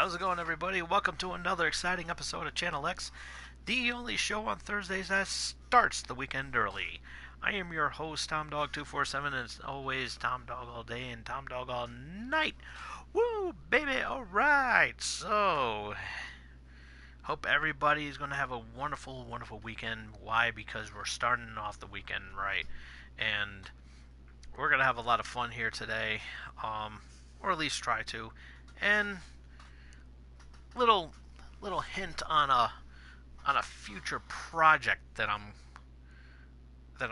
How's it going, everybody? Welcome to another exciting episode of Channel X, the only show on Thursdays that starts the weekend early. I am your host, Tom Dog 247, and it's always Tom Dog all day and Tom Dog all night. Woo, baby! Alright, so hope everybody is going to have a wonderful, wonderful weekend. Why? Because we're starting off the weekend right. And we're going to have a lot of fun here today, or at least try to. And little little hint on a future project that I'm that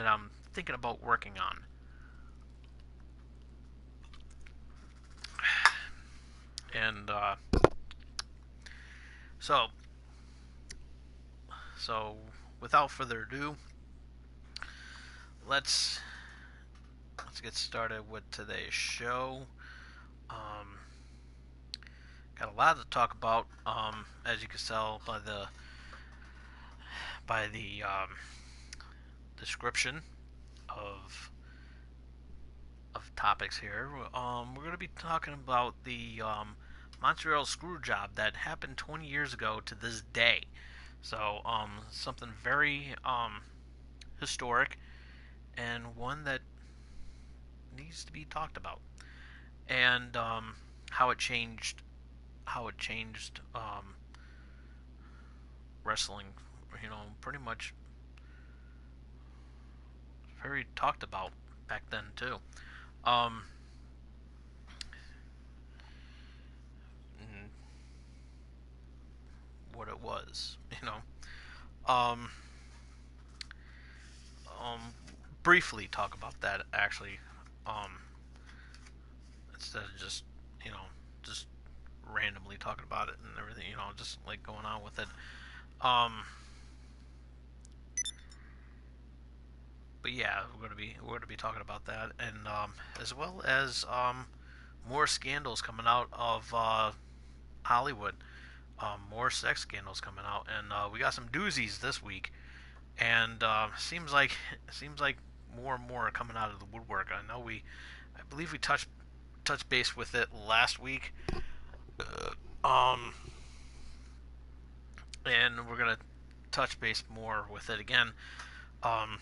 I'm thinking about working on. And so so without further ado, let's get started with today's show. Um, Got a lot to talk about, as you can tell by the description of topics here. We're going to be talking about the Montreal Screw Job that happened 20 years ago to this day. So, something very historic and one that needs to be talked about, and how it changed wrestling. Pretty much very talked about back then too. Um, what it was, Um, um, briefly talk about that actually. Um, Instead of just just randomly talking about it and everything. Just like going on with it. Um, but yeah, we're gonna be talking about that, and as well as more scandals coming out of Hollywood. More sex scandals coming out, and we got some doozies this week. And seems like more and more are coming out of the woodwork. I believe we touched base with it last week. Um, and we're gonna touch base more with it again. Um,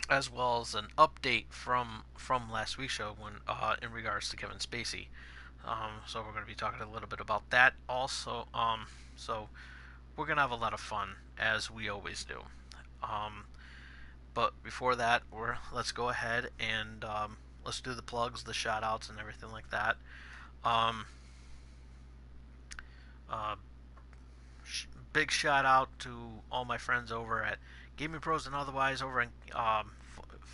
as well as an update from last week's show when in regards to Kevin Spacey. So we're going to be talking a little bit about that also. So we're going to have a lot of fun as we always do. Um, but before that, let's go ahead and let's do the plugs, the shout outs, and everything like that. Um, uh, Big shout out to all my friends over at Gaming Pros and otherwise over in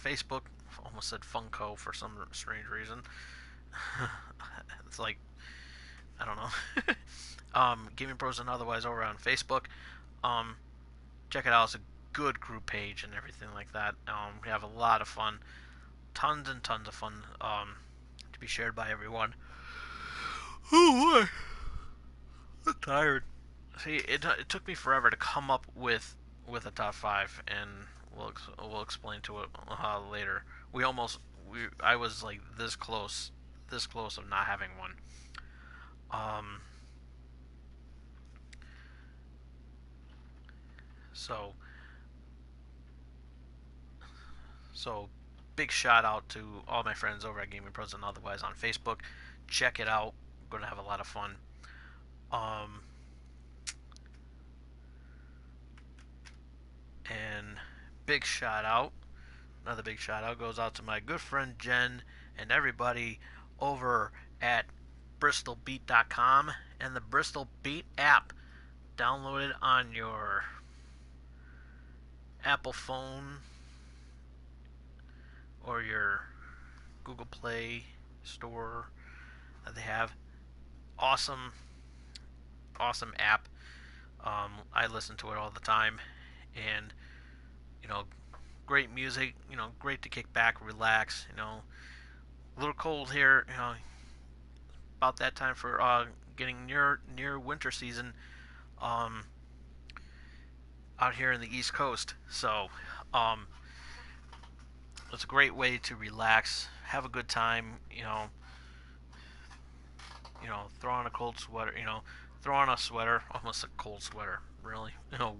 Facebook. Almost said Funko for some strange reason. It's like, I don't know. Gaming Pros and otherwise over on Facebook. Um, Check it out. It's a good group page and everything like that. We have a lot of fun, tons and tons of fun to be shared by everyone. Oh boy, I'm tired. See, it took me forever to come up with a top five, and we'll explain to it later. I was like this close of not having one. Um, so so big shout out to all my friends over at Gaming Pros and otherwise on Facebook. Check it out. We're gonna have a lot of fun. Um, and big shout out. Another big shout out goes out to my good friend Jen and everybody over at bristolbeat.com and the Bristol Beat app. Download it on your Apple phone or your Google Play store. They have awesome app. I listen to it all the time, and great music. Great to kick back, relax. A little cold here. About that time for getting near winter season. Um, Out here in the East Coast, so it's a great way to relax, have a good time. throw on a cold sweater. Throw on a sweater, almost a cold sweater, really.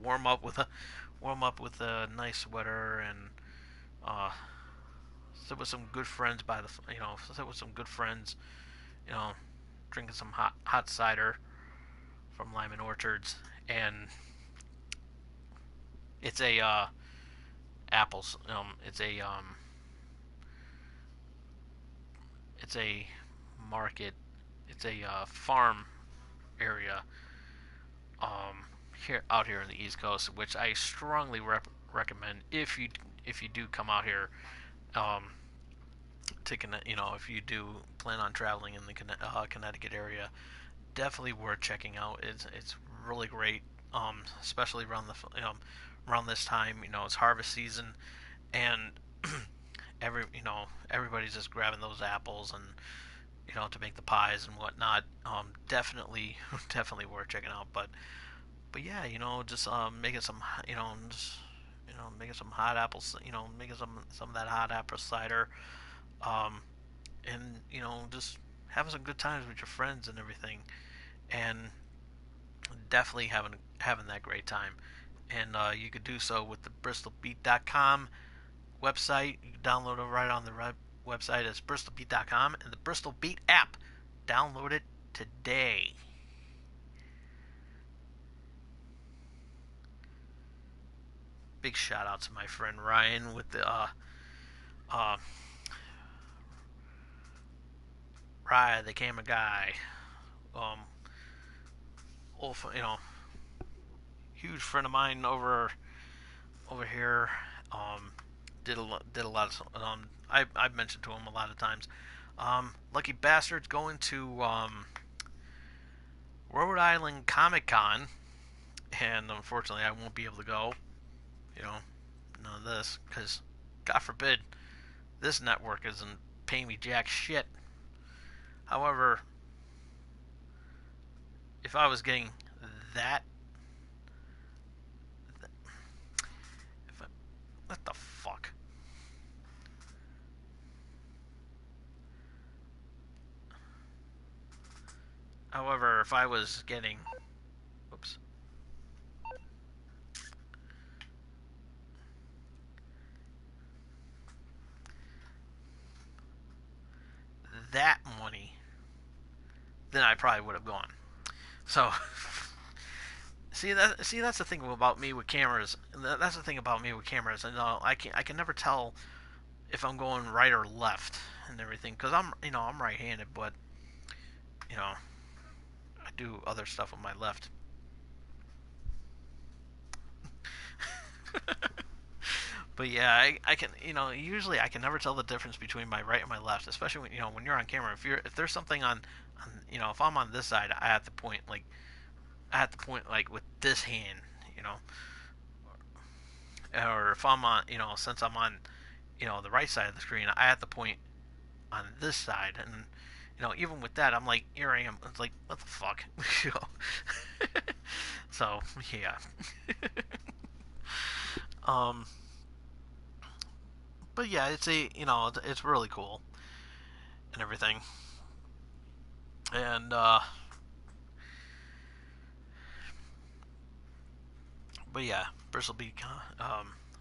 Warm up with a nice sweater and uh, sit with some good friends sit with some good friends. You know, drinking some hot cider from Lyman Orchards, and it's a apples. It's a market. It's a farm area here out here in the East Coast, which I strongly recommend if you do come out here. Um, if you do plan on traveling in the Connecticut area, definitely worth checking out. It's really great, especially around this time. It's harvest season, and everybody's just grabbing those apples and to make the pies and whatnot. Definitely definitely worth checking out. But yeah, just making some just making some hot apples. Making some of that hot apple cider. Um, and just having some good times with your friends and everything, and definitely having that great time. And you could do so with the bristolbeat.com website. You can download it right on the website. It's bristolbeat.com, and the Bristol Beat app. Download it today. Big shout out to my friend Ryan with the uh Ryan, the camera guy. Um, old, huge friend of mine over here. Did a lot of I've mentioned to him a lot of times. Lucky bastard's going to Rhode Island Comic Con, and unfortunately I won't be able to go. You know, none of this because God forbid this network isn't paying me jack shit. However, if I was getting that, if I, what the fuck? However, if I was getting, whoops, that money, then I probably would have gone. So, that's the thing about me with cameras. That's the thing about me with cameras. And I can never tell if I'm going right or left and everything because I'm right-handed, but you know I do other stuff with my left. But yeah, I can usually I can never tell the difference between my right and my left, especially when you're on camera. If there's something on if I'm on this side, I have to point like with this hand, you know, or if I'm on since I'm on the right side of the screen, I have to point on this side, and even with that, I'm like, here I am. It's like, what the fuck, So yeah, um, but yeah, it's really cool and everything, and but yeah, Bristol Beat.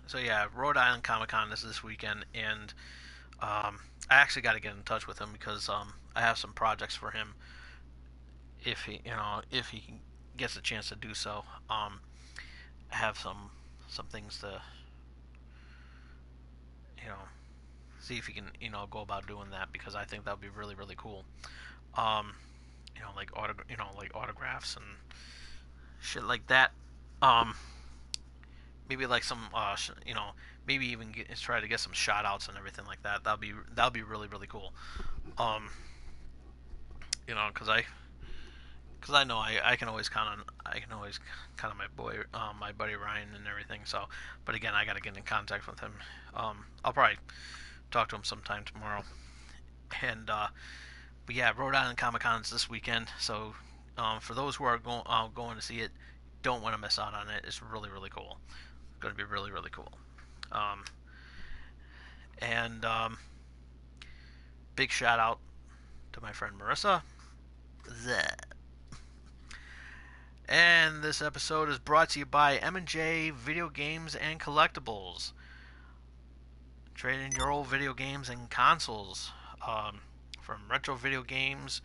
So yeah, Rhode Island Comic Con is this weekend, and I actually got to get in touch with him because I have some projects for him if he gets a chance to do so. I have some things to you know see if he can go about doing that because I think that would be really really cool. Um, like autographs and shit like that. Um, maybe like some maybe even try to get some shout outs and everything like that. That'll be really really cool. Um, because I know I can always count on my boy my buddy Ryan and everything. So, but again, I got to get in contact with him. I'll probably talk to him sometime tomorrow. And but yeah, Rhode Island Comic Con is this weekend. So for those who are going to see it, don't want to miss out on it. It's really really cool. It's going to be really really cool. Um, and big shout out to my friend Marissa Bleh. And this episode is brought to you by M&J Video Games and Collectibles. Trade in your old video games and consoles, from retro video games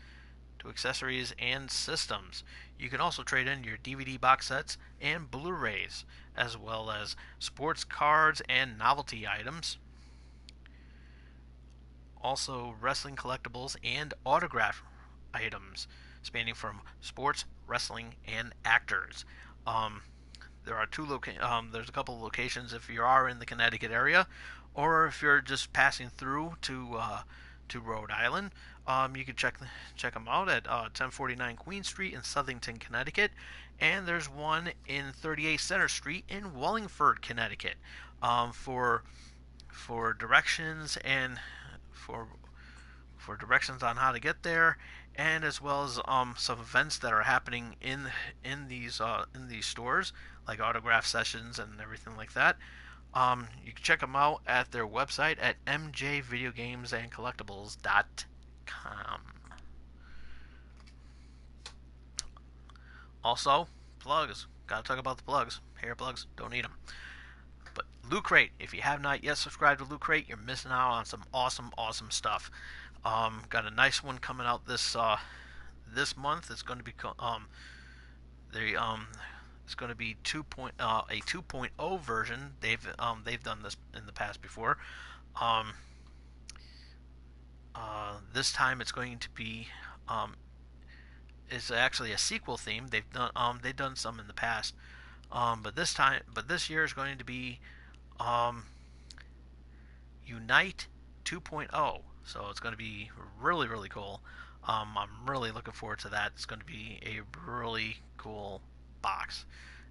to accessories and systems. You can also trade in your DVD box sets and Blu-rays, as well as sports cards and novelty items. Also, wrestling collectibles and autograph items, spanning from sports, wrestling, and actors. Um, there's a couple of locations if you are in the Connecticut area, or if you're just passing through to Rhode Island. You can check them out at 1049 Queen Street in Southington, Connecticut, and there's one in 38 Center Street in Wallingford, Connecticut. For directions and for for directions on how to get there, and as well as some events that are happening in these stores, like autograph sessions and everything like that. You can check them out at their website at mjvideogamesandcollectibles.com. Also, plugs. Gotta talk about the plugs. Hair plugs, don't need them. But Loot Crate, if you have not yet subscribed to Loot Crate, you're missing out on some awesome stuff. Got a nice one coming out this month. It's going to be they it's going to be a 2.0 version. They've done this in the past before. This time it's going to be it's actually a sequel theme. They've done some in the past. But this year is going to be Unite 2.0. So it's going to be really cool. I'm really looking forward to that. It's going to be a really cool box,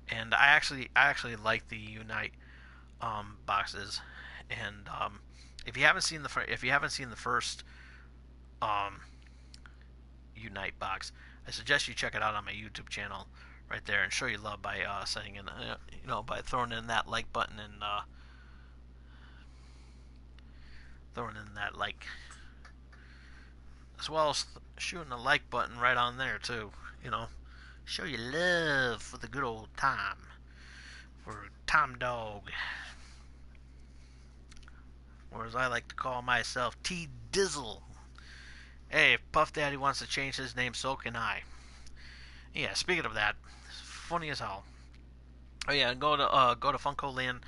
and I actually like the Unite boxes. And if you haven't seen the first Unite box, I suggest you check it out on my YouTube channel right there, and show your love by sending in by throwing in that like button, and throwing in that like, as well as shooting the like button right on there too. Show your love for the good old time, for Tom Dog, or as I like to call myself, T Dizzle. Hey, if Puff Daddy wants to change his name, so can I. Yeah, speaking of that, it's funny as hell. Oh yeah, go to Funko Land.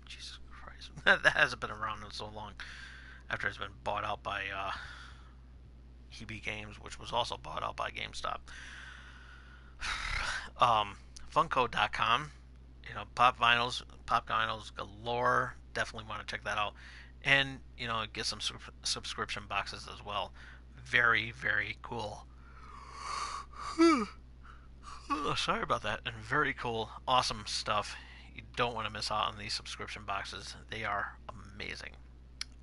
Jesus Christ, that hasn't been around in so long. After it's been bought out by EB Games, which was also bought out by GameStop. Funko.com. Pop vinyls galore. Definitely want to check that out, and get some subscription boxes as well. Very cool. Oh, sorry about that. And very cool, awesome stuff. You don't want to miss out on these subscription boxes. They are amazing.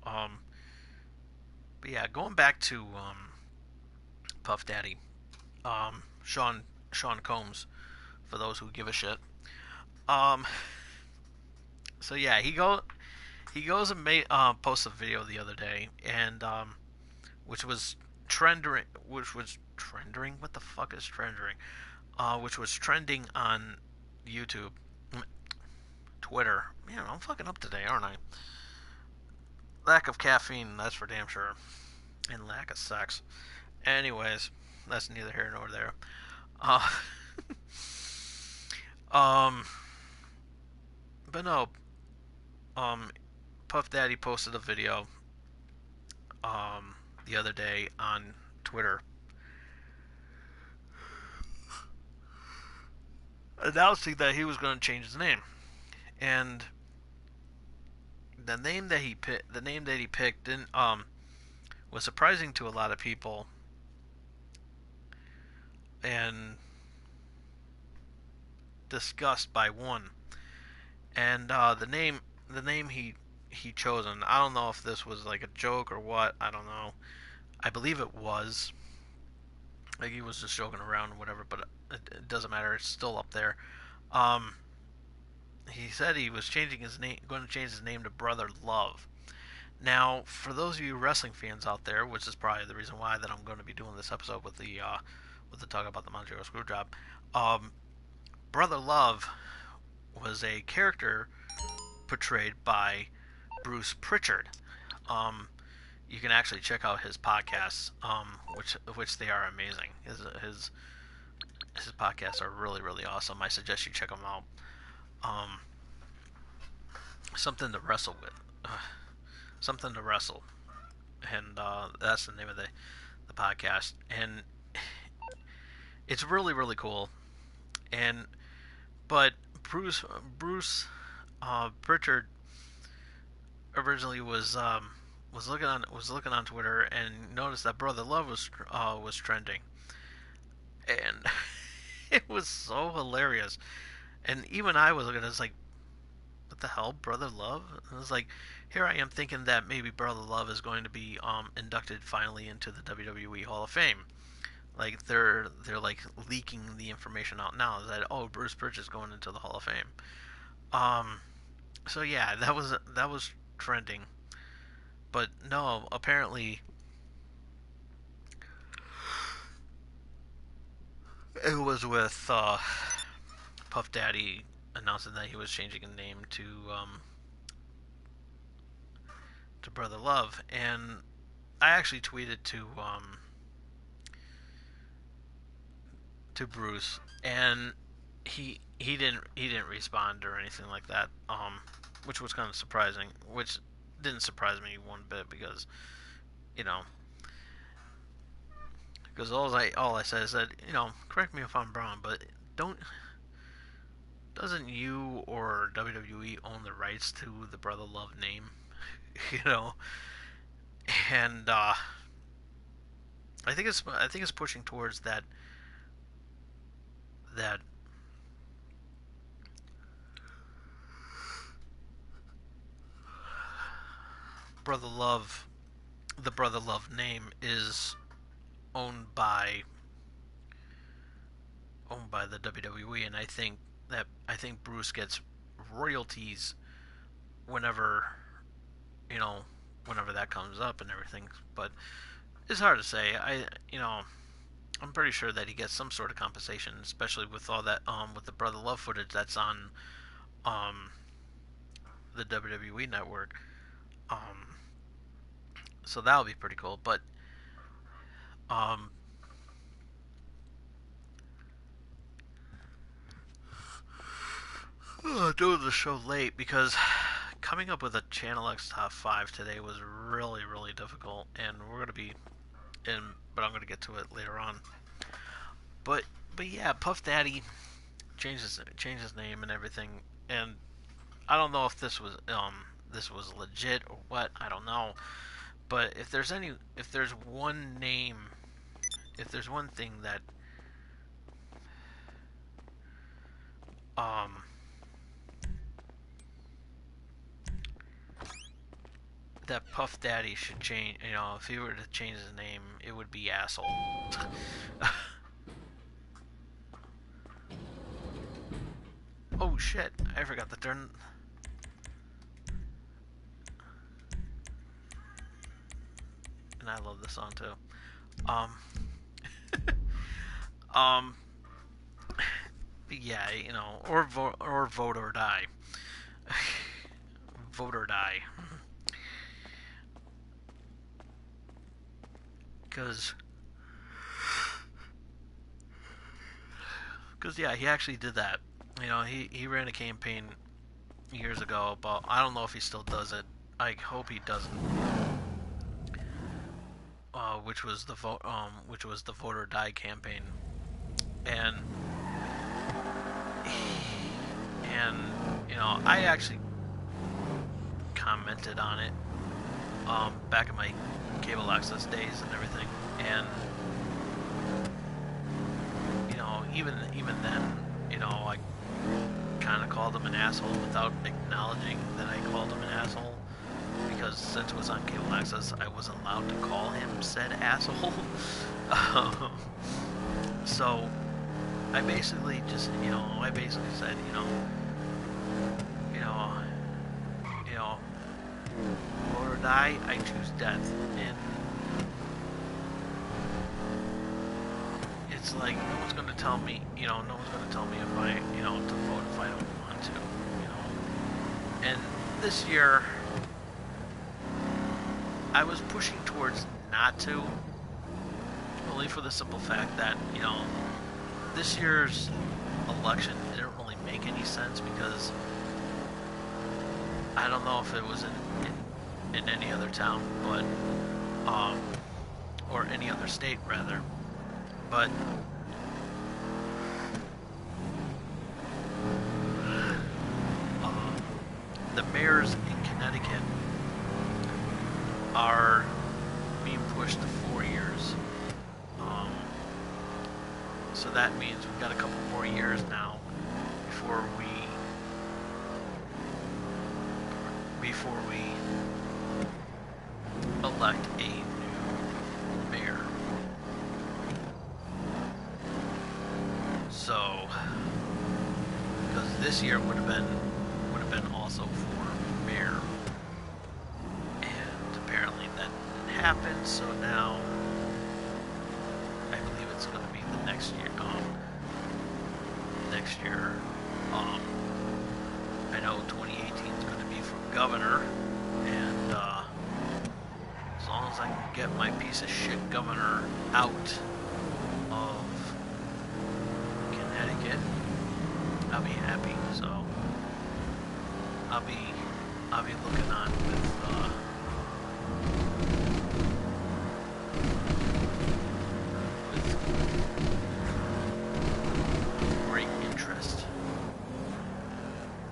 But yeah, going back to Puff Daddy, Sean Combs, for those who give a shit. So yeah, he goes and posts a video the other day, and which was trending. What the fuck is trending? Which was trending on YouTube, Twitter. Man, I'm fucking up today, aren't I? Lack of caffeine, that's for damn sure, and lack of sex. Anyways, that's neither here nor there. Uh, but no, Puff Daddy posted a video, the other day on Twitter, announcing that he was going to change his name, and the name that he picked didn't was surprising to a lot of people, and discussed by one. And the name he chosen, I don't know if this was like a joke or what. I don't know. I believe it was. Like, he was just joking around or whatever, but it doesn't matter. It's still up there. He said he was going to change his name to Brother Love. Now, for those of you wrestling fans out there, which is probably the reason why that I'm going to be doing this episode with the talk about the Montreal Screw Job, um, Brother Love was a character portrayed by Bruce Pritchard. Um, you can actually check out his podcasts, which they are amazing. His podcasts are really awesome. I suggest you check them out. Um, something to wrestle with, something to wrestle, and that's the name of the podcast, and it's really cool. And but Bruce Pritchard originally was looking on Twitter and noticed that Brother Love was trending, and it was so hilarious. And even I was looking at it, it's like, what the hell, Brother Love? And it was like, here I am thinking that maybe Brother Love is going to be inducted finally into the WWE Hall of Fame. Like they're like leaking the information out now that, oh, Bruce Pritchard's going into the Hall of Fame. Um, so yeah, that was trending, but no, apparently it was with Puff Daddy announcing that he was changing his name to Brother Love, and I actually tweeted to Bruce, and he didn't respond or anything like that, which was kind of surprising. Which didn't surprise me one bit because you know because all I said is that, correct me if I'm wrong, but don't doesn't you or WWE own the rights to the Brother Love name? you know, and I think it's pushing towards that Brother Love the Brother Love name is owned by the WWE, and I think Bruce gets royalties whenever you know whenever that comes up and everything. But it's hard to say. I'm pretty sure that he gets some sort of compensation, especially with all that with the Brother Love footage that's on um the WWE network. Um, so that'll be pretty cool. But um, doing the show late because coming up with a Channel X top five today was really difficult, and we're gonna be in, but I'm gonna get to it later on. But yeah, Puff Daddy changed his name and everything, and I don't know if this was legit or what. I don't know. But if there's one name, if there's one thing um that Puff Daddy should change, if he were to change his name, it would be asshole. Oh shit! I forgot to turn. And I love this song too. Um, um, yeah, or vote or die. Vote or die. Because yeah, he actually did that. He ran a campaign years ago, but I don't know if he still does it. I hope he doesn't. Which was the vote or die campaign, and I actually commented on it back in my cable access days and everything, and even then, I kind of called him an asshole without acknowledging that I called him an asshole, because since it was on cable access, I wasn't allowed to call him said asshole. So I basically said, you know, vote or die, I choose death. And it's like, no one's going to tell me, no one's going to tell me if I, to vote if I don't want to. And this year, I was pushing towards not to, only for the simple fact that, this year's election didn't really make any sense because I don't know if it was in any other town, but, or any other state rather, but the mayors in Connecticut are being pushed to 4 years. So that means we've got a couple more years now before we elect a new mayor. So, because this year would have been also for mayor, and apparently that didn't happen. So now, I believe it's going to be the next year. I know 2018 is going to be for governor, and as long as I can get my piece of shit governor out of Connecticut, I'll be happy. So I'll be looking on with great interest.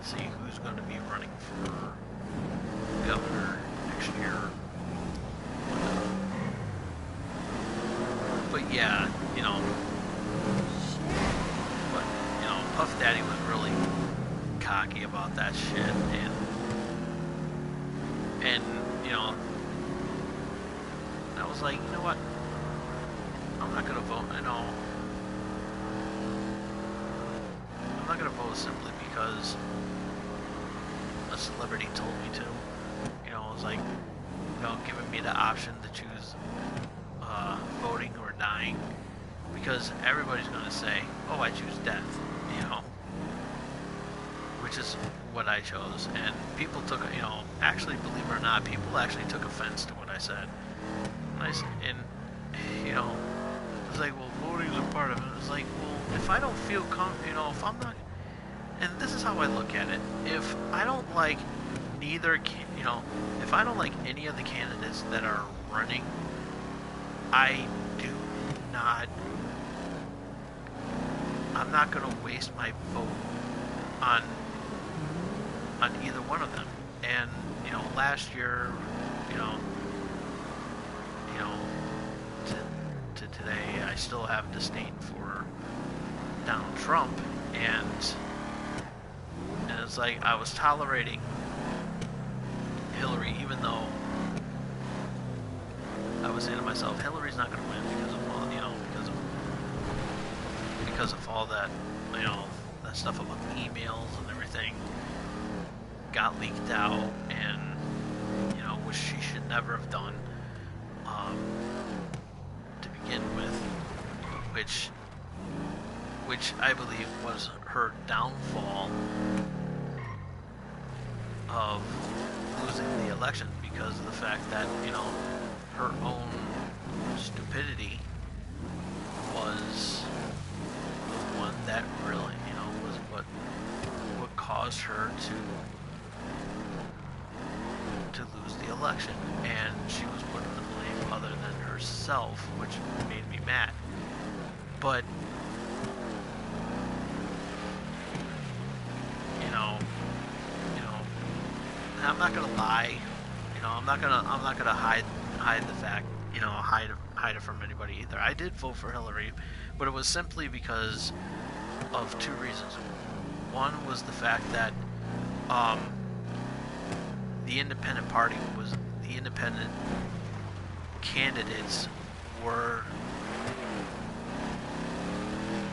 See who's going to be running for governor next year. But yeah, Puff Daddy was really cocky about that shit, and I was like, you know what? I'm not gonna vote. I'm not gonna vote simply because a celebrity told me to. It was like, giving me the option to choose voting or dying, because everybody's gonna say, oh, I choose death, which is what I chose. And people took, actually, believe it or not, people actually took offense to what I said. It's like, well, voting is a part of it. It's like, well, if I don't feel if I'm not, and this is how I look at it, if I don't like if I don't like any of the candidates that are running, I'm not going to waste my vote on either one of them. And, last year, to today, I still have disdain for Donald Trump, and it's like I was tolerating Hillary, even though I was saying to myself, Hillary's not going to win because of all, because of all that, that stuff about the emails and everything got leaked out, and which she should never have done to begin with, which I believe was her downfall of losing the election, because of the fact that her own stupidity was the one that really was what caused her to lose the election, and she was putting the blame other than herself, which made me mad. But I'm not gonna lie. I'm not gonna hide the fact. Hide it from anybody either. I did vote for Hillary, but it was simply because of two reasons. One was the fact that the independent candidates were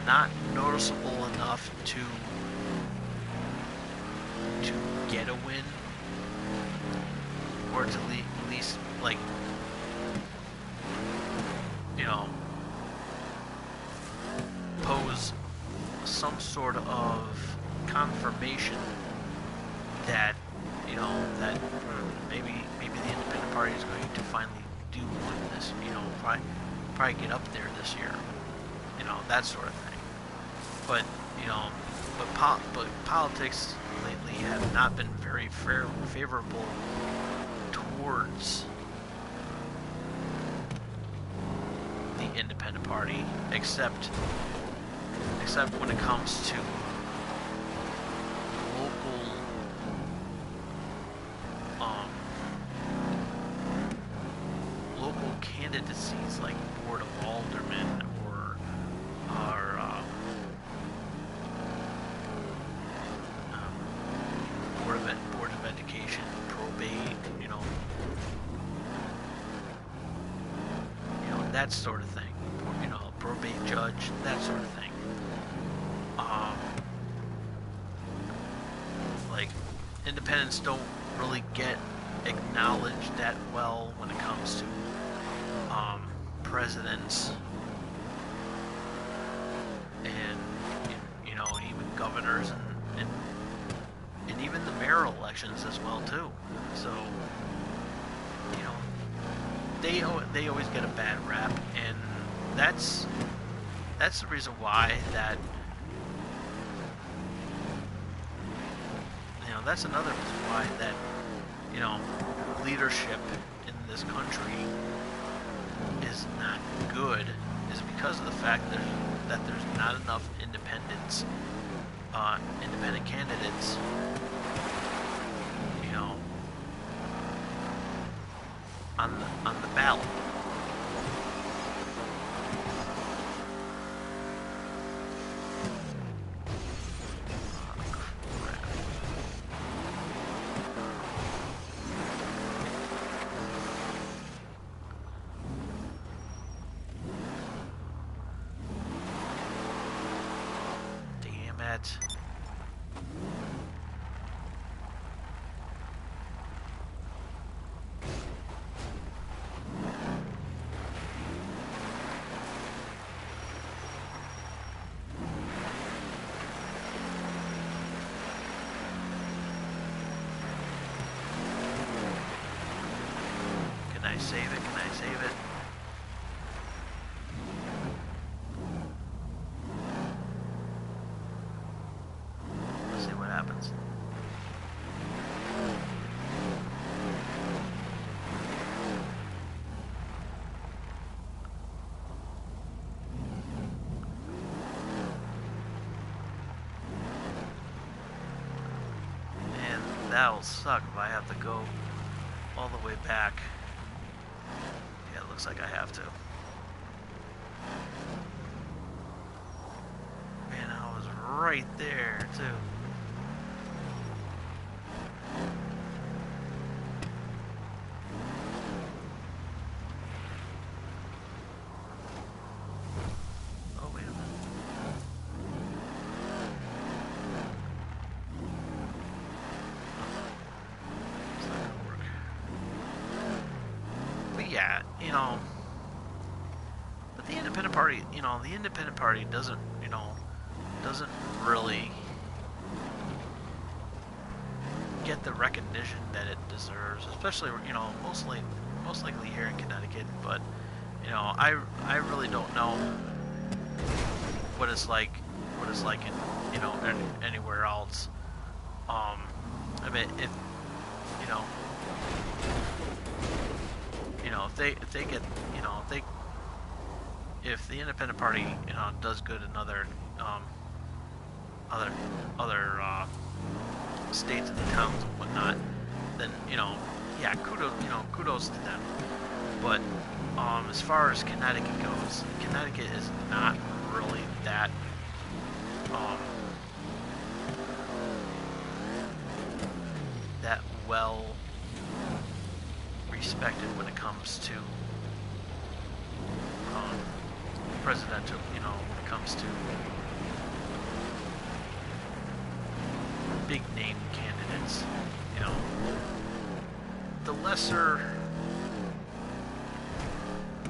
not noticeable enough to get a win, or to lead least, like, you know, pose some sort of confirmation that, you know, that maybe the Independent Party is going to finally do win this, you know, probably get up there this year, you know, that sort of thing. But, you know, but politics lately have not been very favorable towards the Independent Party, except when it comes to local candidacies like Board of Aldermen or Board of Education, probate, you know, that sort of thing. You know, probate judge, that sort of thing. Like, independents don't really get acknowledged that well when it comes to presidents and, you know, even governors and even the mayoral elections as well too. So, you know, they always get a bad rap, and that's the reason why that, you know, that's another reason why that, you know, leadership in this country is not good, is because of the fact that there's not enough independent candidates, you know, on the ballot. Can I save it? Can I save it? Let's see what happens. And that'll suck if I have to go all the way back. Yeah, it looks like I have to. Man, I was right there, too. Oh, wait a minute. It's not gonna work. But yeah, you know, but the Independent Party, you know, the Independent Party doesn't, you know, doesn't really get the recognition that it deserves, especially, you know, most likely here in Connecticut. But, you know, I really don't know what it's like in, you know, anywhere else. I mean, if if they get, you know, if the Independent Party, you know, does good in other states and towns and whatnot, then, you know, yeah, kudos to them. But as far as Connecticut goes, Connecticut is not really that that well respected when it comes to presidential, you know, when it comes to big name candidates. You know, the lesser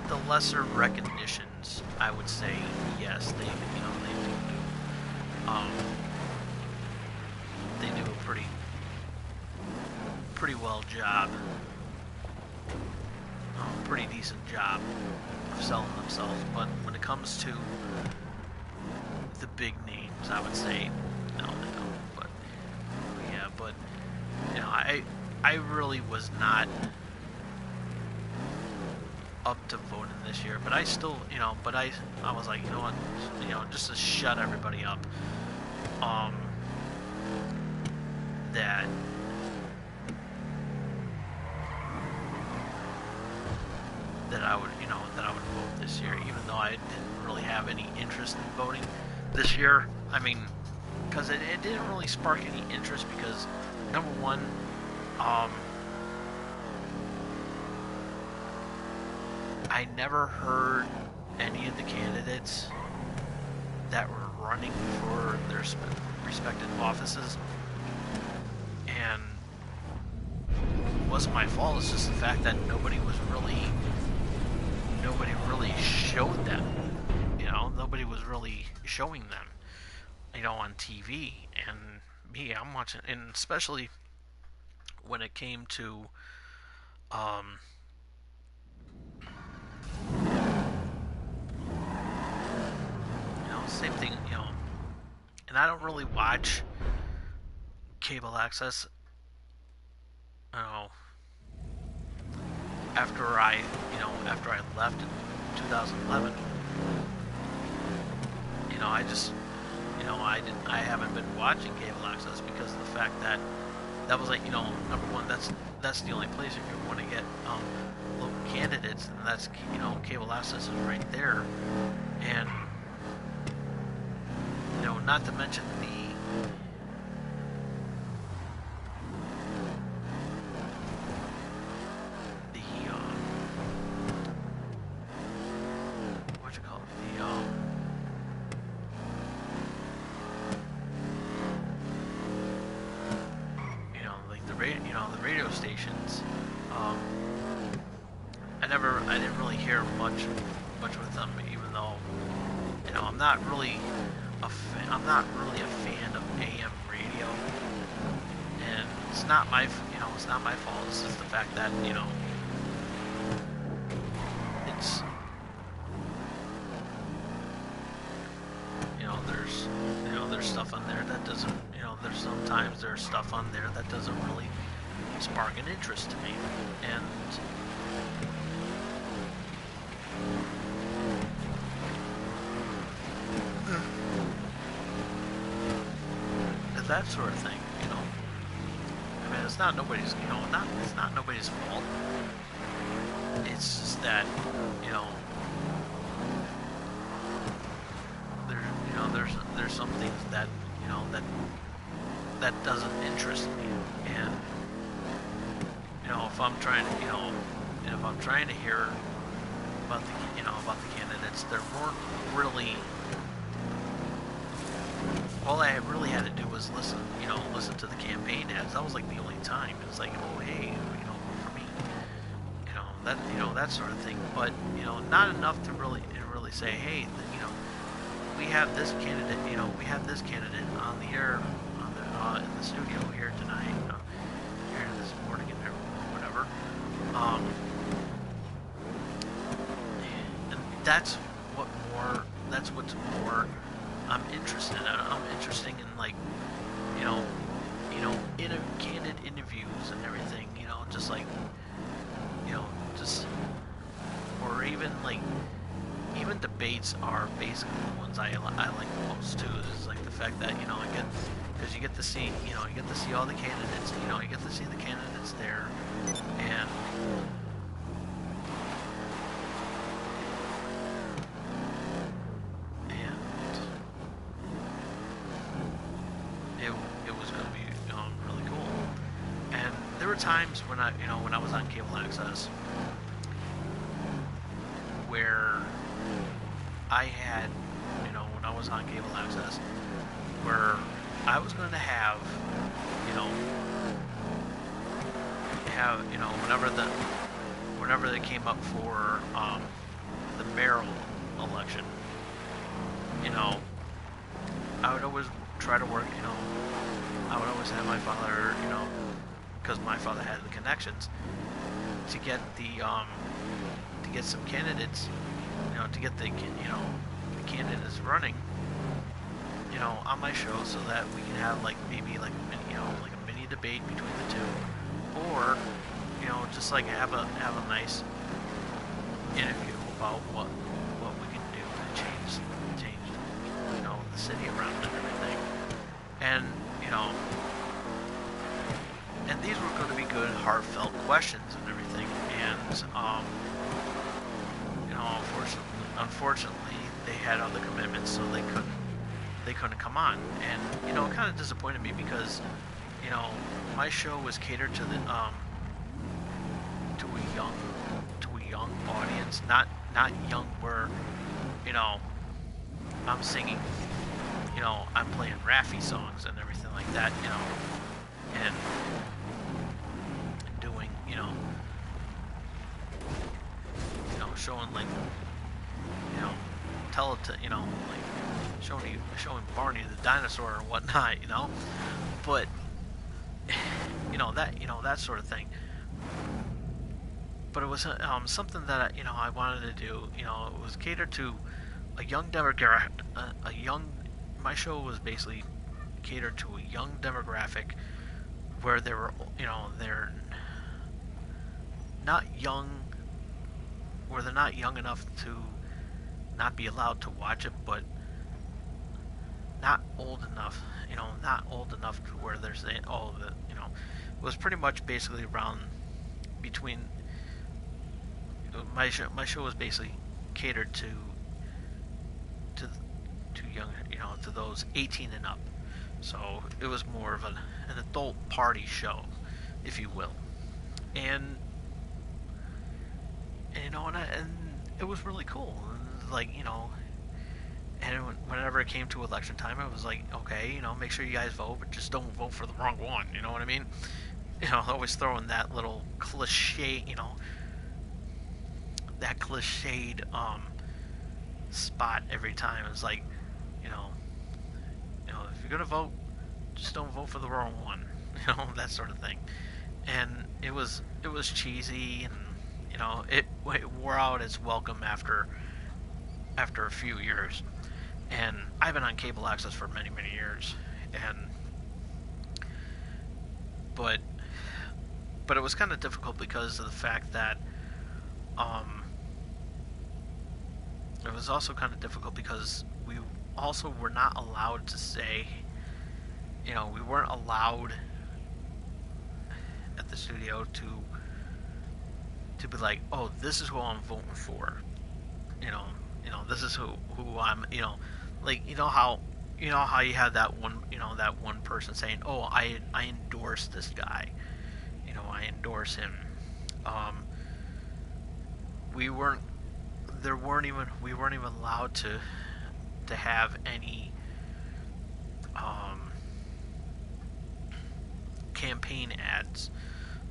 the lesser recognitions, I would say yes, um, they do a pretty well job, pretty decent job of selling themselves. But when it comes to the big names, I would say no, they don't. But yeah, but I really was not up to voting this year, but I still, but I was like, what, just to shut everybody up, that that I would vote this year, even though I didn't really have any interest in voting this year. I mean, because it didn't really spark any interest because, number one, I never heard any of the candidates that were running for their respective offices, and it wasn't my fault. It's just the fact that nobody really showed them. Nobody was really showing them, on TV. And me, I'm watching, and especially when it came to, same thing, and I don't really watch cable access, you know, after I left in 2011, I just, I haven't been watching cable access because of the fact that was like, number one, that's the only place if you want to get local candidates, and that's, cable access is right there, and not to mention the what you call it, like the radio stations. I didn't really hear much with them, even though I'm not really a fan of AM radio, and it's not my fault. It's just the fact that it's there's stuff on there that doesn't there's stuff on there that doesn't really spark an interest to me, and that sort of thing. I mean, it's not nobody's fault. It's just that there's some things that that doesn't interest me, and if I'm trying to hear about the candidates, there weren't really. All I really had to do was listen to the campaign ads. That was like the only time. It was like, oh hey, vote for me, that sort of thing. But not enough to really say, hey, we have this candidate, on the air, in the studio here tonight, here this morning, and whatever. And that's what's more I'm interested in. I'm interested in, like, candid interviews and everything, just like, or even like, even debates are basically the ones I like the most too. Is like the fact that because you get to see all the candidates, you get to see the candidates there, and it was going to be really cool. And there were times when I was on cable access where I had, when I was on cable access, where I was going to have, whenever they came up for the mayoral election, you know, I would always try to work, I would always have my father, because my father had the connections, to get to get some candidates, to get the candidates running, on my show, so that we can have like maybe like a mini, like a mini debate between the two, or just like have a nice interview about what we can do to change the city around and everything, and and these were going to be good, heartfelt questions and everything. And unfortunately, they had other commitments, so they couldn't come on. And it kind of disappointed me because my show was catered to the to a young audience, not young where I'm singing, I'm playing Raffi songs and everything like that, and doing, showing like, like showing Barney the dinosaur or whatnot, but that sort of thing. But it was something that I wanted to do. It was catered to a young demographic. My show was basically catered to a young demographic where they were, they're not young, where they're not young enough to not be allowed to watch it, but not old enough, not old enough to where there's all of it, it was pretty much basically around between. My show was basically catered to young, to those 18 and up. So it was more of an adult party show, if you will, and and it was really cool. Like and whenever it came to election time, it was like, okay, make sure you guys vote, but just don't vote for the wrong one. You know what I mean? Always throwing that little cliche, that cliched spot every time. It's like, if you're gonna vote, just don't vote for the wrong one. That sort of thing. And it was cheesy, and it wore out its welcome after a few years. And I've been on cable access for many years, and but it was kind of difficult because of the fact that it was also kind of difficult because we also were not allowed to say, we weren't allowed at the studio to be like, oh, this is who I'm voting for, this is who I'm, like, how you have that one person saying, oh, I endorse this guy, I endorse him. We weren't even allowed to have any campaign ads.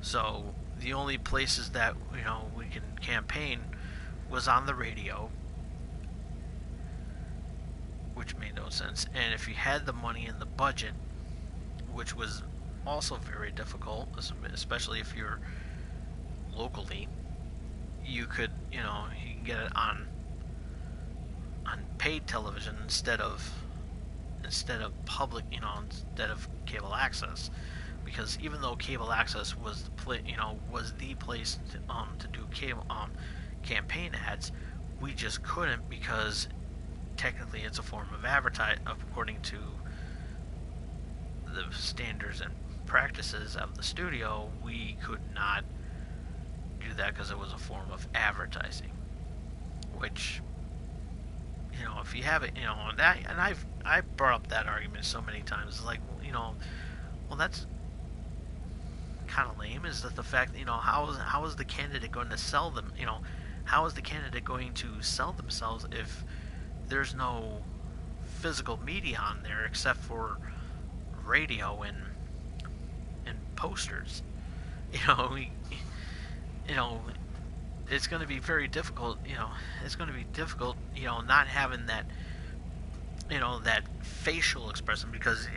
So the only places that we can campaign was on the radio, which made no sense. And if you had the money in the budget, which was also very difficult, especially if you're locally, you could you can get it on paid television instead of public, instead of cable access. Because even though cable access was the place to do cable campaign ads, we just couldn't, because technically it's a form of advertising according to the standards and practices of the studio. We could not do that because it was a form of advertising, which if you have it, that, and I've brought up that argument so many times. It's like, well, that's kind of lame. Is that the fact that, how is the candidate going to sell them? How is the candidate going to sell themselves if there's no physical media on there except for radio and posters? We, it's going to be very difficult. It's going to be difficult. Not having that that facial expression, because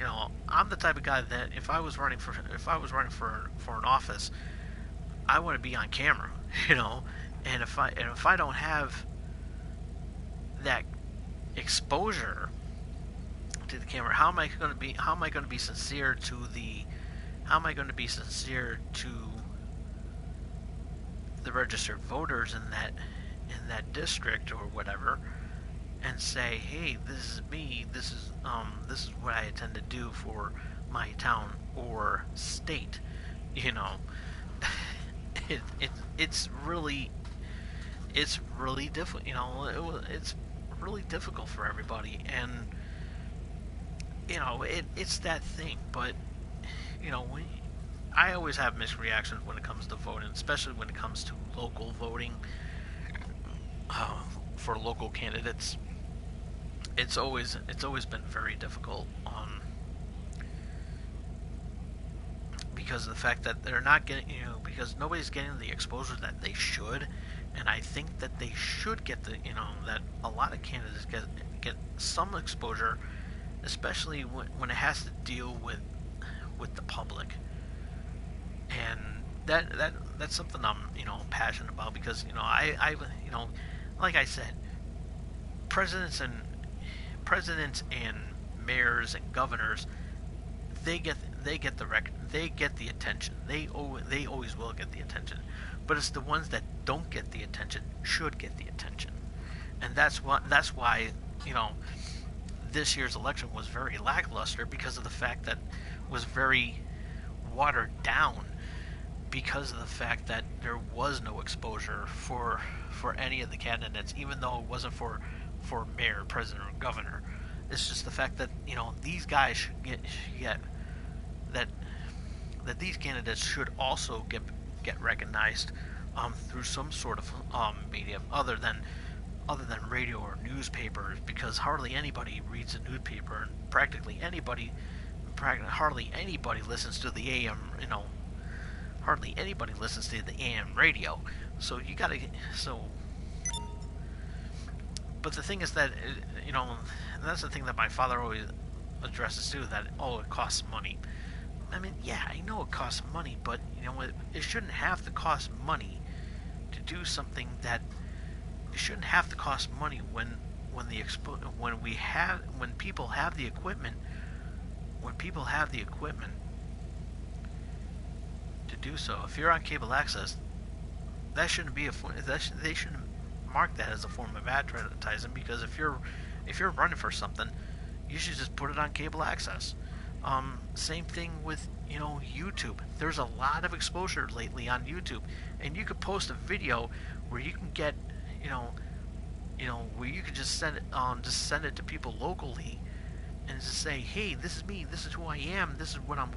I'm the type of guy that if I was running for an office, I want to be on camera. you know and if I don't have that exposure to the camera, how am I going to be sincere to the how am I going to be sincere to the registered voters in that district or whatever, and say, hey, this is me, this is what I intend to do for my town or state. you know it, it it's really difficult. It's really difficult for everybody, and it's that thing. But we I always have mixed reactions when it comes to voting, especially when it comes to local voting, uh, for local candidates. It's always been very difficult, because of the fact that they're not getting, because nobody's getting the exposure that they should. And I think that they should get that a lot of candidates get some exposure, especially when it has to deal with the public. And that's something I'm passionate about, because I like I said, presidents and presidents and mayors and governors, they get they get the attention. They always will get the attention. But it's the ones that don't get the attention should get the attention. And that's why this year's election was very lackluster, because of the fact that it was very watered down, because of the fact that there was no exposure for any of the candidates, even though it wasn't for mayor, president, or governor. It's just the fact that these guys should get that these candidates should also get recognized, through some sort of medium other than radio or newspapers, because hardly anybody reads a newspaper, and hardly anybody listens to the AM. Hardly anybody listens to the AM radio. So you gotta so. But the thing is that and that's the thing that my father always addresses too. That it costs money. I mean, yeah, I know it costs money, but it shouldn't have to cost money to do something that it shouldn't have to cost money when people have the equipment to do so. If you're on cable access, that shouldn't be they shouldn't mark that as a form of advertising, because if you're running for something, you should just put it on cable access. Same thing with YouTube. There's a lot of exposure lately on YouTube, and you could post a video where you can get where you could just send it to people locally, and just say, hey, this is me, this is who I am, this is what I'm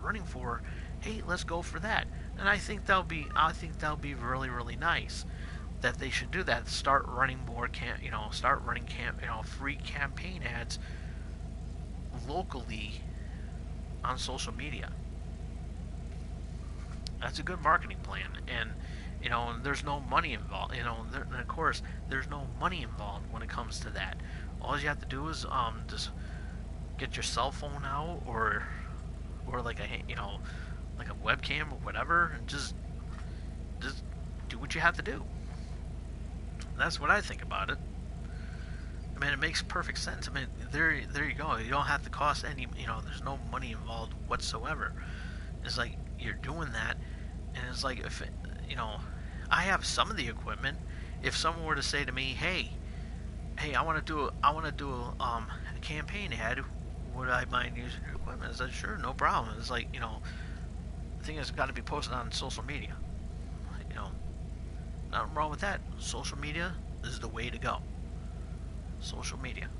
running for. Hey, let's go for that. And I think that'll be really, really nice that they should do that. Start running more free campaign ads locally on social media. That's a good marketing plan, and there's no money involved. And of course, there's no money involved when it comes to that. All you have to do is just get your cell phone out, or like a webcam or whatever, and just do what you have to do. That's what I think about it. I mean, it makes perfect sense. I mean, there you go. You don't have to cost any. There's no money involved whatsoever. It's like you're doing that, and it's like if I have some of the equipment. If someone were to say to me, "Hey, I want to do a campaign ad. Would I mind using your equipment?" I said, "Sure, no problem." It's like the thing has got to be posted on social media. Nothing wrong with that. Social media is the way to go. Social media.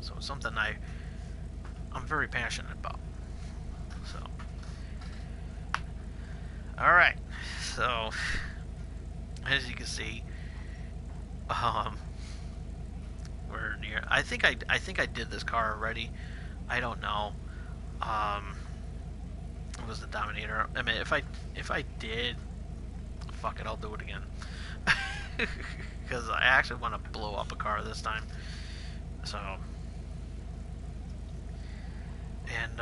So it's something I'm very passionate about. So, all right. So, as you can see, we're near. I think I did this car already. I don't know. It was the Dominator. I mean, if I did, fuck it, I'll do it again. Because I actually want to blow up a car this time. So, and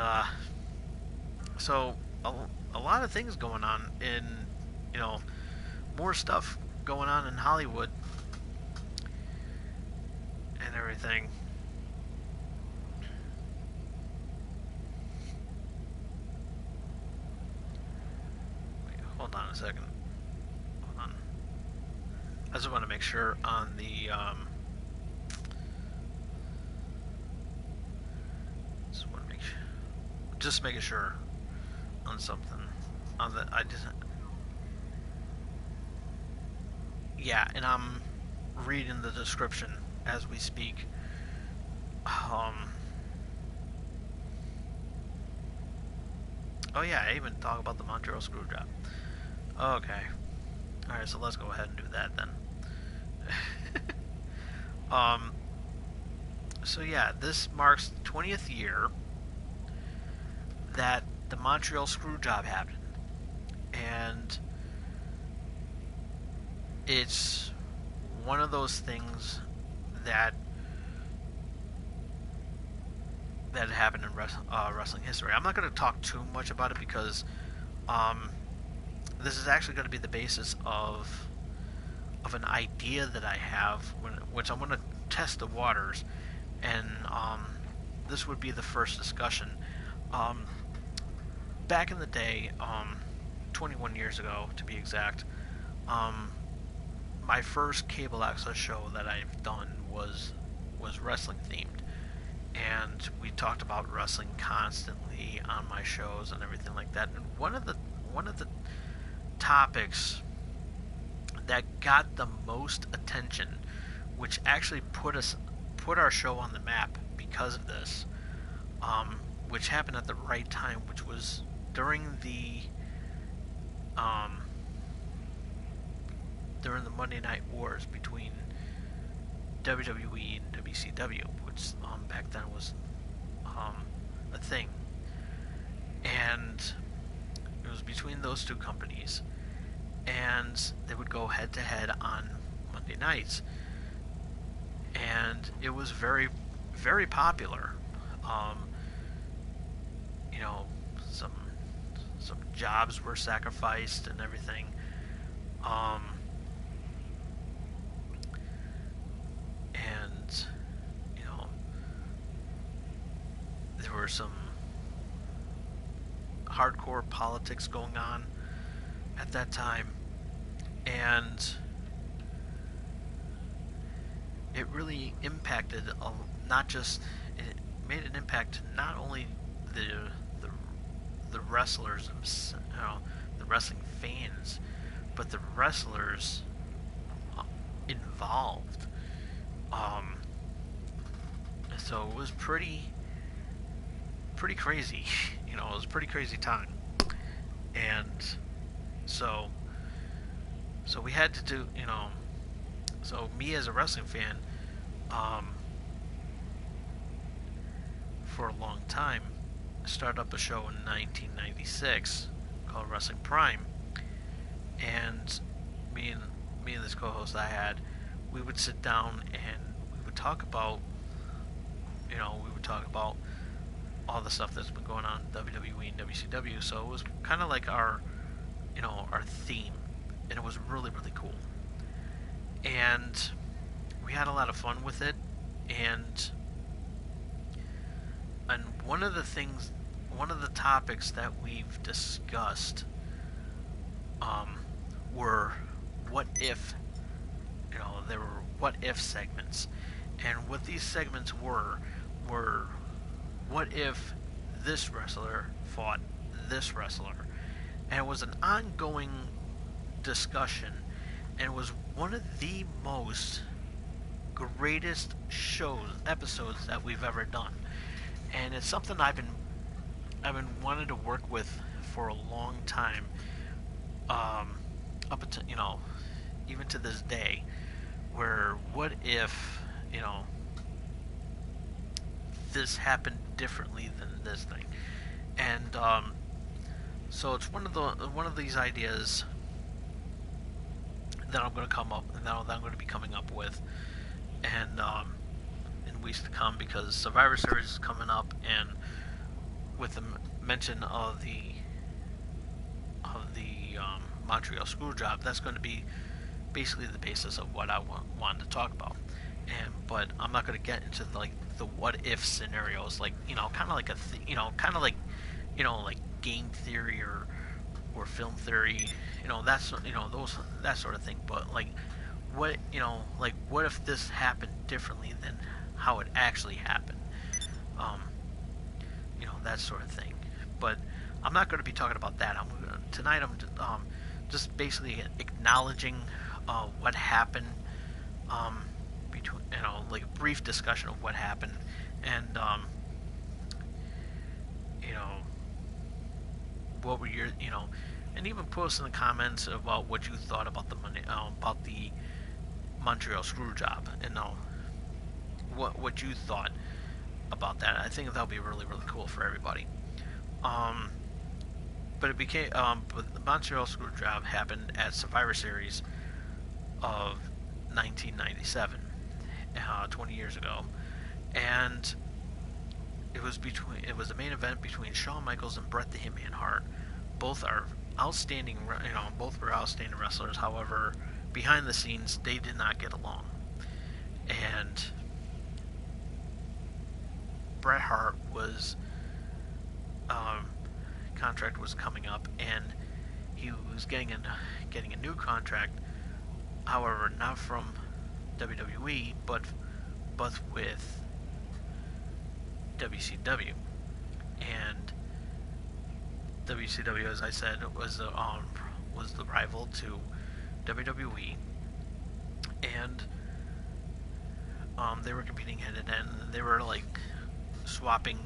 so a lot of things going on in, you know, more stuff going on in Hollywood and everything. Wait, hold on a second. Hold on. I just want to make sure on the just making sure on something on the I just yeah, and I'm reading the description as we speak. Um. Oh yeah, I even talk about the Montreal Screw Job. Okay. All right, so let's go ahead and do that then. um. So yeah, this marks the 20th year that the Montreal Screw Job happened, and it's one of those things that happened in wrestling history. I'm not going to talk too much about it because this is actually going to be the basis of an idea that I have, which I'm going to test the waters, and this would be the first discussion. Um, Back in the day, 21 years ago to be exact, my first cable access show that I've done was wrestling themed, and we talked about wrestling constantly on my shows and everything like that. And one of the topics that got the most attention, which actually put our show on the map because of this, which happened at the right time, which was during the Monday Night Wars between WWE and WCW, which back then was a thing, and it was between those two companies, and they would go head to head on Monday nights, and it was very, very popular. You know, some jobs were sacrificed and everything. And you know, there were some hardcore politics going on at that time, and it really impacted not just it made an impact not only the wrestlers, you know, the wrestling fans, but the wrestlers involved. So it was pretty crazy. You know, it was a pretty crazy time, and so we had to do, you know, so me as a wrestling fan, for a long time, started up a show in 1996 called Wrestling Prime, and me and this co-host I had, we would sit down and we would talk about, you know, all the stuff that's been going on in WWE and WCW. So it was kind of like our, you know, our theme, and it was really, really cool. And we had a lot of fun with it, and one of the topics that we've discussed were what if, you know, there were what if segments, and what these segments were what if this wrestler fought this wrestler, and it was an ongoing discussion, and it was one of the most greatest episodes that we've ever done, and it's something I've been wanting to work with for a long time, up until, you know, even to this day, where what if, you know, this happened differently than this thing, and so it's one of these ideas that I'm going to come up that I'm going to be coming up with, and in weeks to come, because Survivor Series is coming up, and with the mention of the Montreal Screw Job, that's going to be basically the basis of what I wanted to talk about. But I'm not going to get into like the what if scenarios, like kind of like kind of like like game theory or film theory, that's those that sort of thing. But like what like what if this happened differently than how it actually happened, um, that sort of thing. But I'm not going to be talking about that. Tonight. I'm just basically acknowledging what happened, um, between like a brief discussion of what happened, and you know what were your and even post in the comments about what you thought about the Montreal Screw Job, and what you thought about that. I think that'll be really really cool for everybody. Um, but the Montreal Screw Job happened at Survivor Series of 1997, 20 years ago, and it was the main event between Shawn Michaels and Bret the Hitman Hart. Both are outstanding, both were outstanding wrestlers. However, behind the scenes, they did not get along, and Bret Hart was contract was coming up, and he was getting a new contract. However, not from WWE, but with WCW, and WCW, as I said, was the rival to WWE, and they were competing head to head, and they were like swapping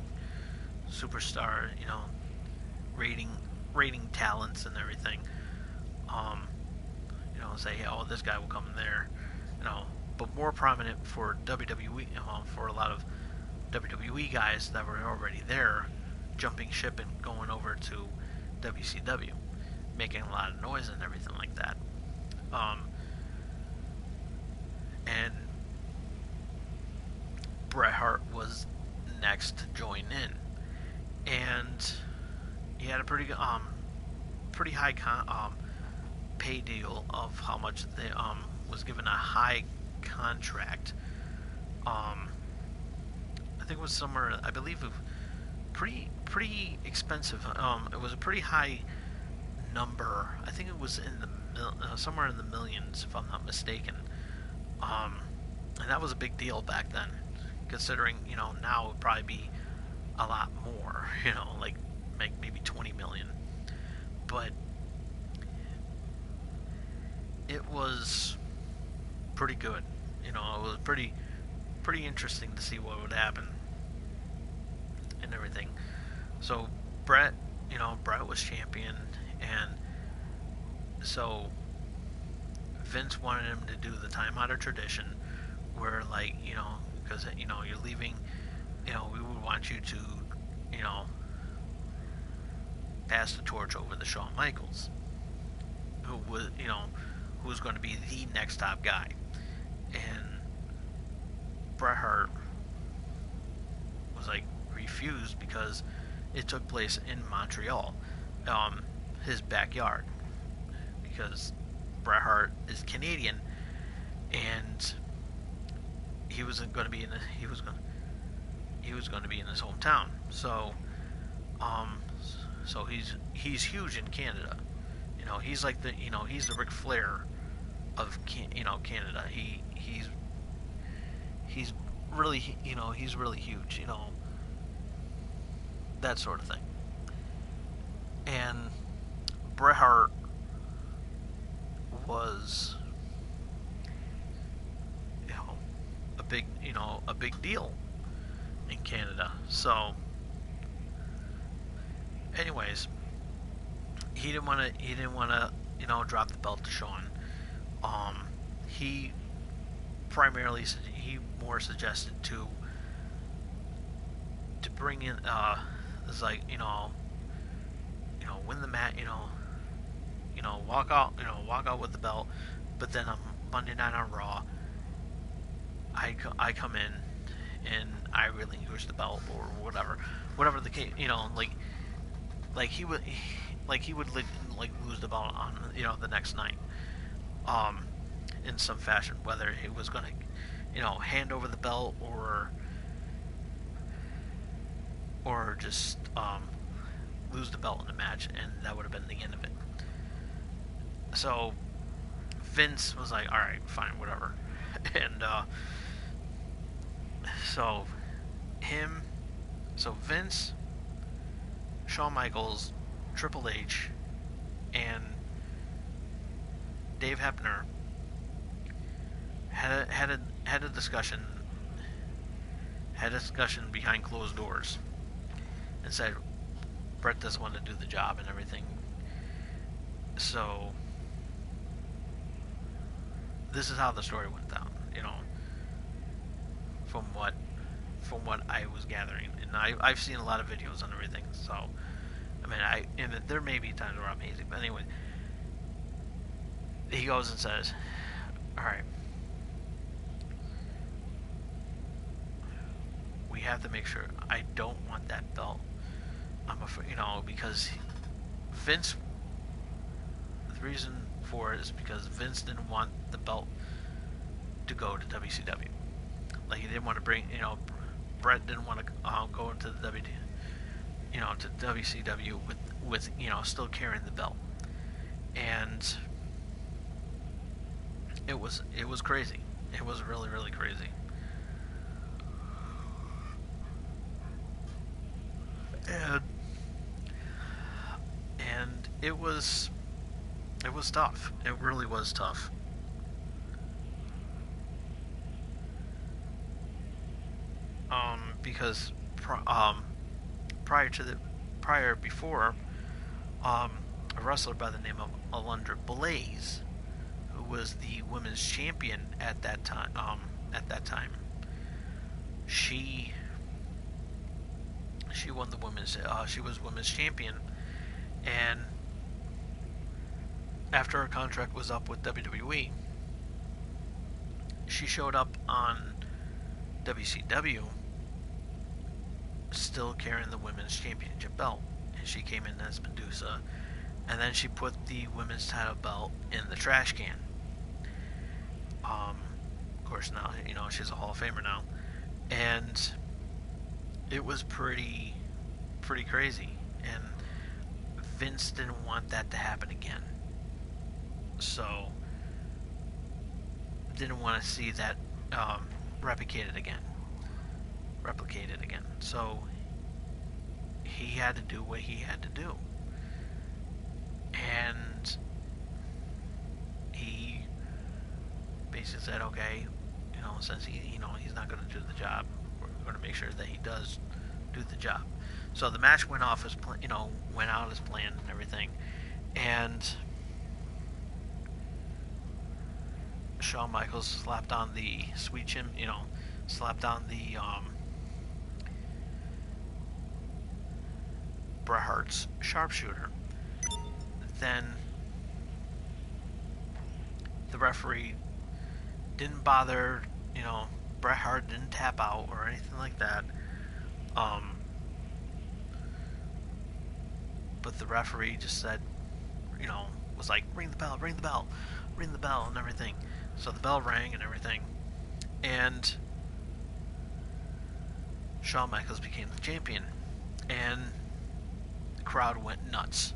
superstar, rating talents and everything. Um, say, oh, this guy will come in there, but more prominent for WWE, for a lot of WWE guys that were already there, jumping ship and going over to WCW, making a lot of noise and everything like that. And Bret Hart was next to join in, and he had a pretty high pay deal of how much they was given a high contract. I think it was somewhere, I believe, pretty expensive. It was a pretty high number. I think it was in the somewhere in the millions, if I'm not mistaken. And that was a big deal back then, considering now it would probably be a lot more. Like maybe 20 million. But it was pretty good. It was pretty interesting to see what would happen and everything. So Bret was champion, and so Vince wanted him to do the time honored tradition where, like, because you're leaving, we would want you to, pass the torch over to Shawn Michaels, who was going to be the next top guy. And Bret Hart was like refused because it took place in Montreal, his backyard, because Bret Hart is Canadian, and he wasn't going to be he was going to be in his hometown. So so he's huge in Canada. He's like he's the Ric Flair of Canada. He's really he's really huge. That sort of thing. And Bret Hart was a big deal in Canada. So anyways, he didn't want to drop the belt to Shawn. He more suggested to bring in it's like win the match, walk out with the belt, But then on Monday Night on Raw, I come in and I relinquish the belt or whatever the case. Like he would like lose the belt on the next night, um, in some fashion, whether he was gonna hand over the belt or just lose the belt in the match, and that would have been the end of it. So Vince was like, all right, fine, whatever. And so him, so Vince, Shawn Michaels, Triple H, and Dave Hebner had a discussion behind closed doors and said Brett doesn't want to do the job and everything. So this is how the story went down, from what I was gathering, and I've seen a lot of videos on everything. So I mean, and there may be times where I'm hazy, but anyway, he goes and says, "All right, we have to make sure. I don't want that belt. I'm afraid, because Vince. The reason for it is because Vince didn't want the belt to go to WCW. Like he didn't want to bring, Brett didn't want to go into the to WCW with still carrying the belt, and it was crazy. It was really really crazy, and it was tough. It really was tough. Because before, a wrestler by the name of Alundra Blaze, who was the women's champion at that time. She won the women's. She was women's champion, and after her contract was up with WWE, she showed up on WCW still carrying the women's championship belt, and she came in as Medusa, and then she put the women's title belt in the trash can. Of course, now she's a Hall of Famer now, and it was pretty crazy, and Vince didn't want that to happen again, so didn't want to see that replicated again. So he had to do what he had to do, and he basically said, okay, since he's not going to do the job, we're going to make sure that he does do the job. So the match went out as planned and everything, and Shawn Michaels slapped on the sweet chin, slapped on the Bret Hart's sharpshooter. Then the referee didn't bother, Bret Hart didn't tap out or anything like that. But the referee just said, was like, ring the bell, and everything. So the bell rang and everything, and Shawn Michaels became the champion, and the crowd went nuts.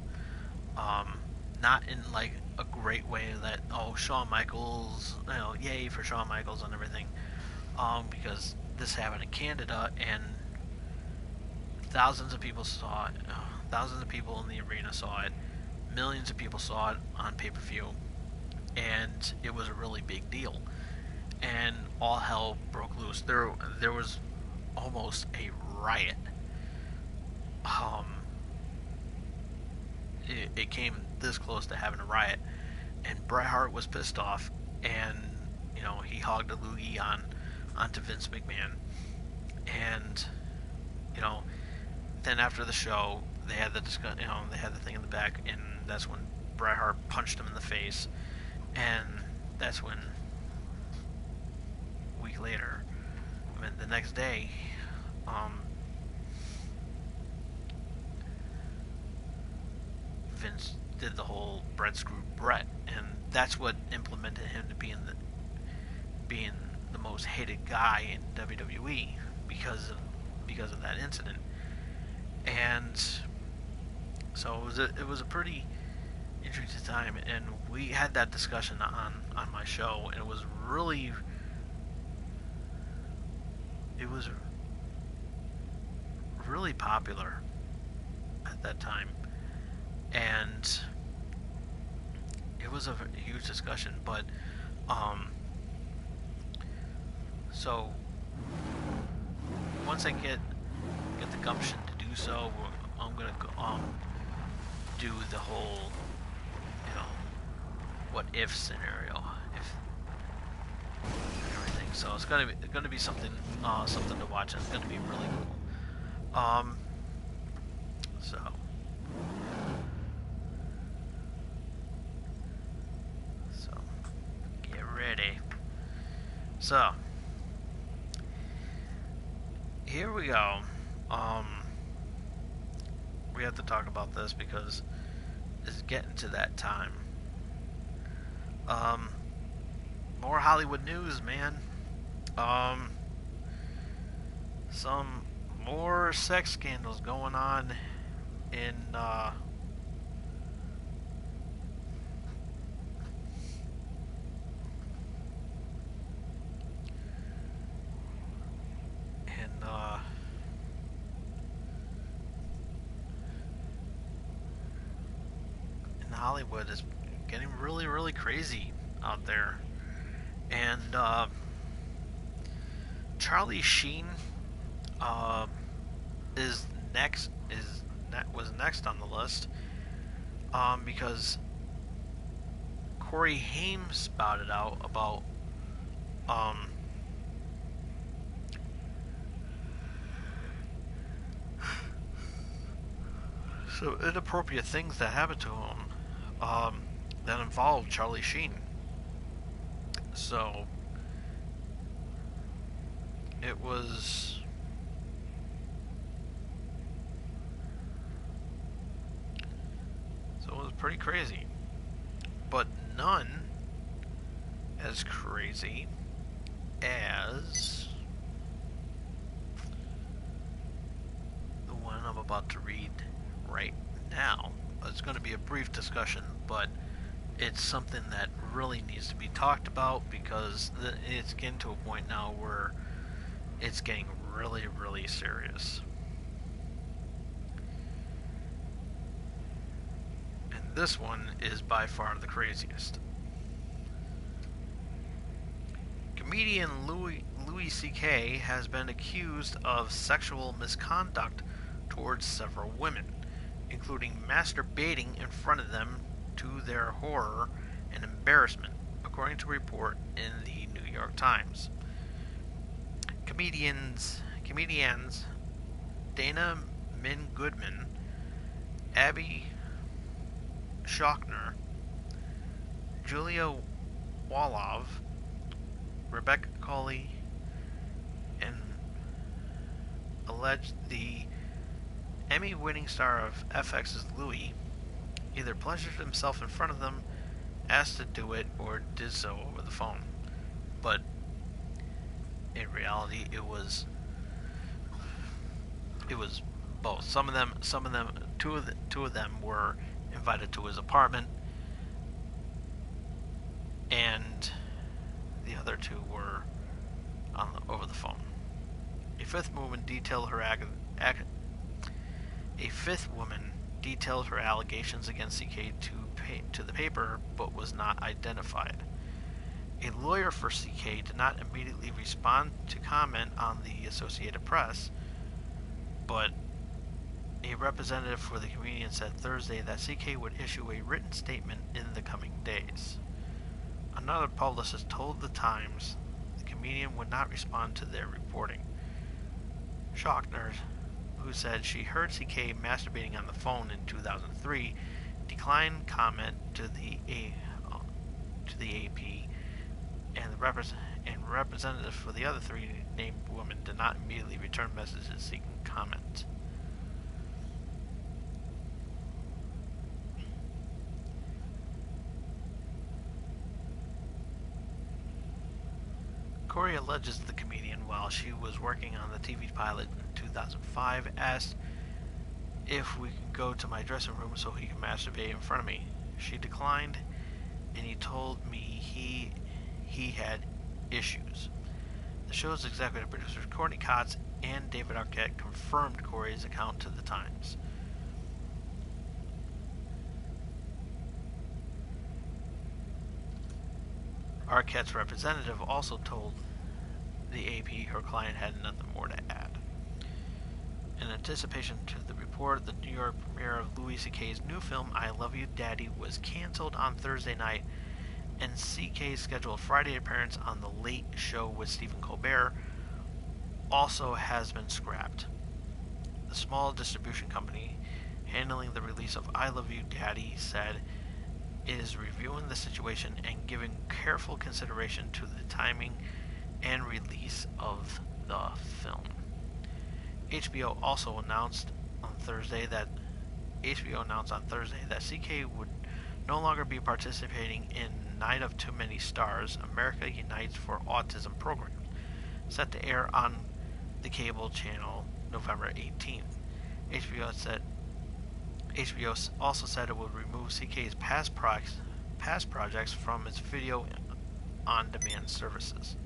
Not in like a great way that Shawn Michaels, yay for Shawn Michaels and everything, because this happened in Canada and thousands of people saw it. Thousands of people in the arena saw it. Millions of people saw it on pay-per-view, and it was a really big deal. And all hell broke loose. There was almost a riot. It came this close to having a riot, and Bret Hart was pissed off, and he hogged a loogie onto Vince McMahon, and then after the show they had the thing in the back, and that's when Bret Hart punched him in the face, and that's when, a week later, I mean, the next day, Vince did the whole Brett screwed Brett, and that's what implemented him to being the most hated guy in WWE because of that incident. And so it was a pretty interesting time, and we had that discussion on my show, and it was really popular at that time, and it was a huge discussion. But so once I get the gumption to do so, I'm gonna do the whole, you know, what if scenario, if and everything. So it's gonna be something something to watch. And it's gonna be really cool. So get ready. So here we go. We have to talk about this because it's getting to that time. More Hollywood news, man. Some more sex scandals going on in Hollywood. Is getting really, really crazy out there. And Charlie Sheen uh, was next on the list because Corey Haim spouted out about so inappropriate things that happened to him that involved Charlie Sheen. So it was pretty crazy, but none as crazy as the one I'm about to read right now. It's going to be a brief discussion, but it's something that really needs to be talked about because it's getting to a point now where it's getting really, really serious. And this one is by far the craziest. Comedian Louis C.K. has been accused of sexual misconduct towards several women, including masturbating in front of them to their horror and embarrassment, according to a report in the New York Times. Comedians Dana Min Goodman, Abby Shockner, Julia Wolof, Rebecca Colley, and alleged the Emmy-winning star of FX's Louis either pleasured himself in front of them, asked to do it, or did so over the phone. But in reality, it was both. Some of them, two of them were invited to his apartment, and the other two were over the phone. A fifth woman detailed her allegations against CK to the paper, but was not identified. A lawyer for CK did not immediately respond to comment on the Associated Press, but a representative for the comedian said Thursday that CK would issue a written statement in the coming days. Another publicist told the Times the comedian would not respond to their reporting. Shockner, who said she heard CK masturbating on the phone in 2003, declined comment to the AP and representatives for the other three named women did not immediately return messages seeking comment. Corey alleges the comedian, while she was working on the TV pilot in 2005, asked if we could go to my dressing room so he could masturbate in front of me. She declined, and he told me he had issues. The show's executive producers Courtney Cox and David Arquette confirmed Corey's account to the Times. Arquette's representative also told the AP her client had nothing more to add. In anticipation to the report, the New York premiere of Louis C.K.'s new film, I Love You, Daddy, was canceled on Thursday night, and C.K.'s scheduled Friday appearance on The Late Show with Stephen Colbert also has been scrapped. The small distribution company handling the release of I Love You, Daddy said it is reviewing the situation and giving careful consideration to the timing and release of the film. HBO announced on Thursday that CK would no longer be participating in Night of Too Many Stars, America Unites for Autism program, set to air on the cable channel November 18th. HBO also said it would remove CK's past projects from its video on demand services.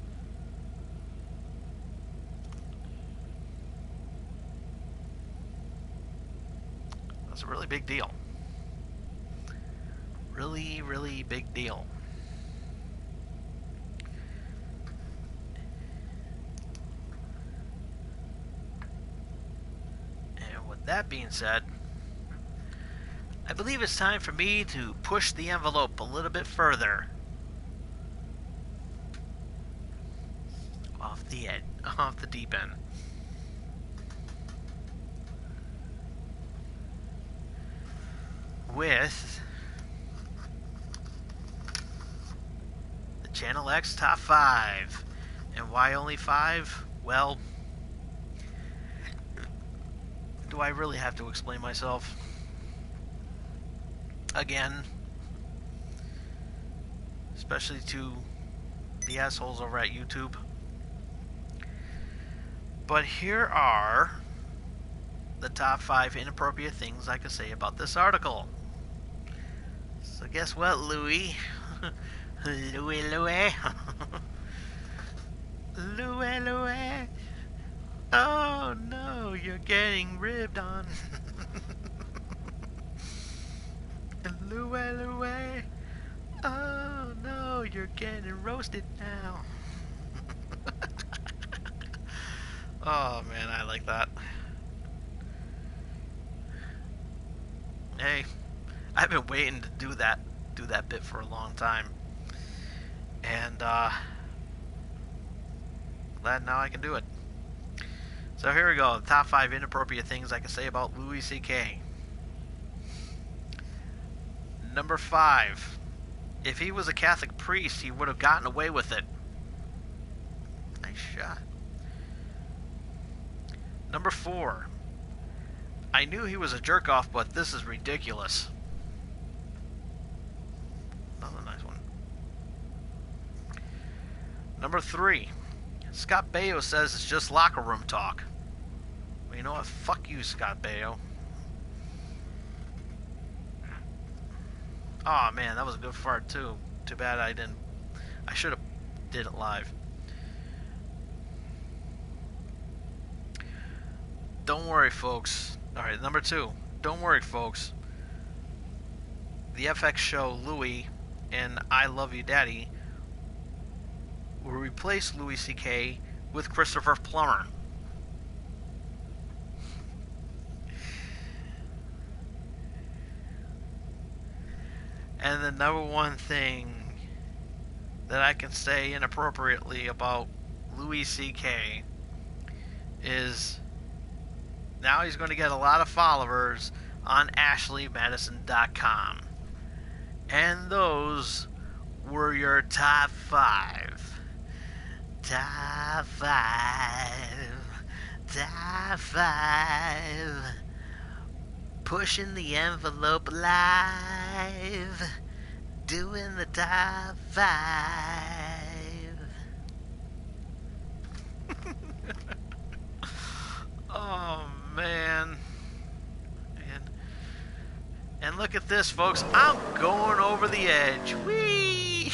That's a really big deal. Really, really big deal. And with that being said, I believe it's time for me to push the envelope a little bit further. Off the deep end. With the Channel X Top 5. And why only 5? Well, do I really have to explain myself? Again, especially to the assholes over at YouTube. But here are the top 5 inappropriate things I could say about this article. So guess what, Louis? Louis. Louis. Oh no, you're getting ribbed on. Louis. Oh no, you're getting roasted now. Oh man, I like that. Hey, I've been waiting to do that bit for a long time. And glad now I can do it. So here we go. The top 5 inappropriate things I can say about Louis C.K. Number 5. If he was a Catholic priest, he would have gotten away with it. Nice shot. Number 4. I knew he was a jerk-off, but this is ridiculous. Another nice one. Number 3. Scott Baio says it's just locker room talk. Well, you know what? Fuck you, Scott Baio. Oh man, that was a good fart too. Too bad I didn't. I should have did it live. Don't worry, folks. Alright, number 2. Don't worry, folks. The FX show Louis and I Love You, Daddy will replace Louis C.K. with Christopher Plummer. And the number one thing that I can say inappropriately about Louis C.K. is now he's going to get a lot of followers on AshleyMadison.com. And those were your top five. Top five. Top five. Pushing the envelope live. Doing the top five. Oh, man. And, and look at this, folks. I'm going over the edge. Whee!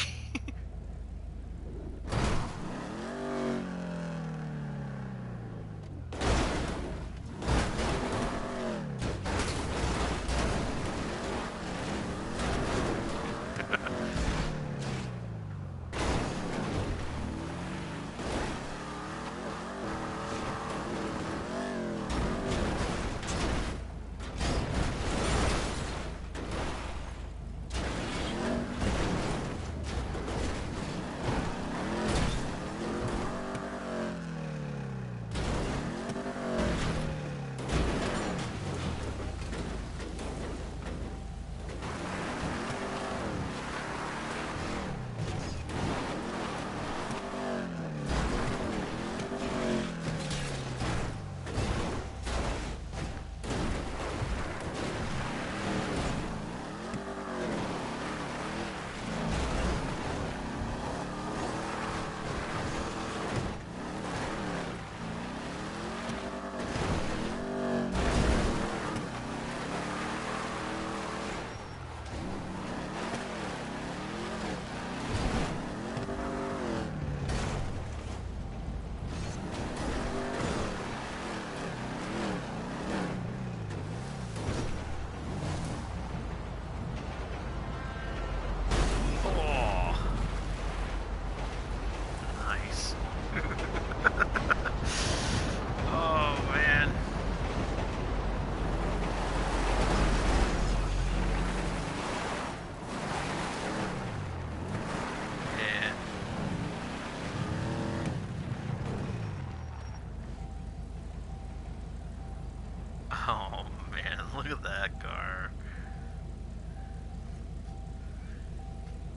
Oh, man. Yeah. Oh, man. Look at that car.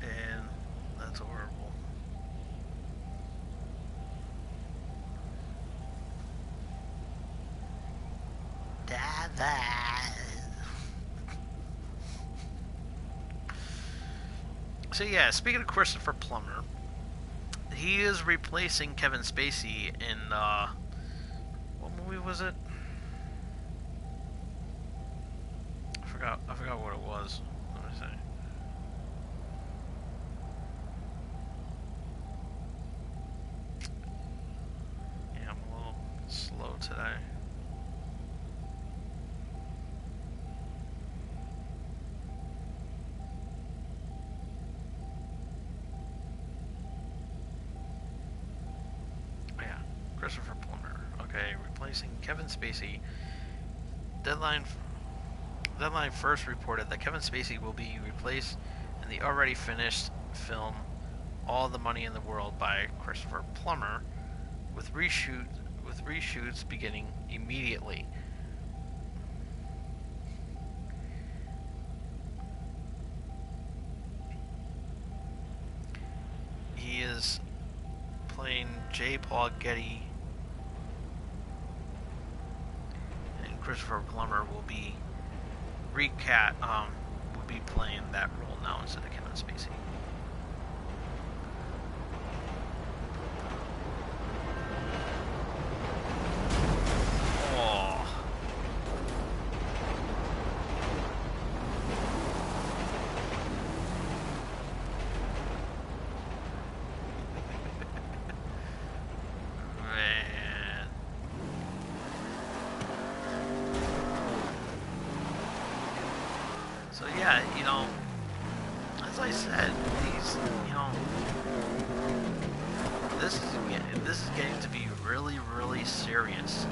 And that's horrible. So yeah, speaking of Christopher Plummer, he is replacing Kevin Spacey in what movie was it? I forgot what it was. Let me see. Yeah, I'm a little slow today. Yeah, Christopher Plummer. Okay, replacing Kevin Spacey. Deadline first reported that Kevin Spacey will be replaced in the already finished film All the Money in the World by Christopher Plummer, with reshoots beginning immediately. He is playing J. Paul Getty, and Christopher Plummer will be will be playing that role now instead of Kevin Spacey. Oh. Man. So yeah, as I said, these, this is getting to be really, really serious,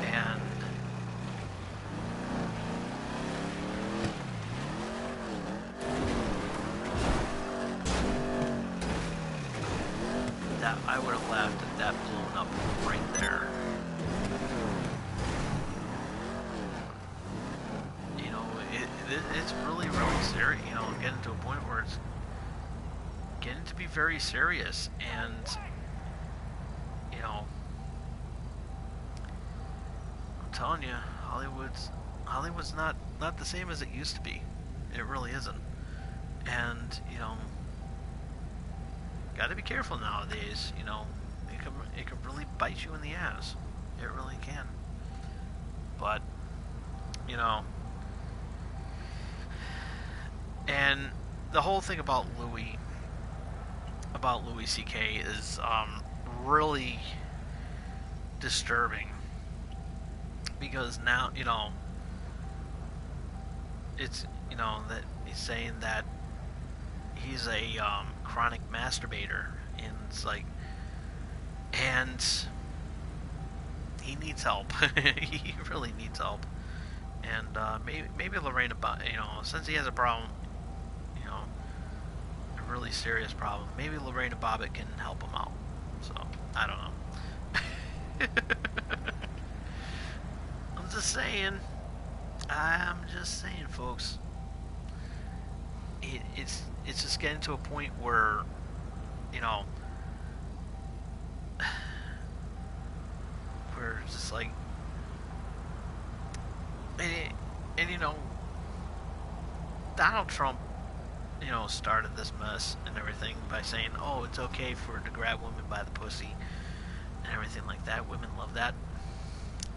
and that I would have laughed at that blown up right there. It's really, really serious. Getting to a point where getting to be very serious, and you know, I'm telling you, Hollywood's not the same as it used to be. It really isn't. And you know, got to be careful nowadays. You know, it can really bite you in the ass. It really can. But you know, and the whole thing about Louis C.K. is really disturbing, because now you know it's that he's saying that he's a chronic masturbator, and it's like, and he needs help. He really needs help, and maybe Lorena, since he has a problem, a really serious problem, maybe Lorena Bobbitt can help him out. So I don't know. I'm just saying. I'm just saying, folks. It's just getting to a point where, we're just like, and Donald Trump, started this mess and everything by saying, oh, it's okay for to grab women by the pussy and everything like that. Women love that.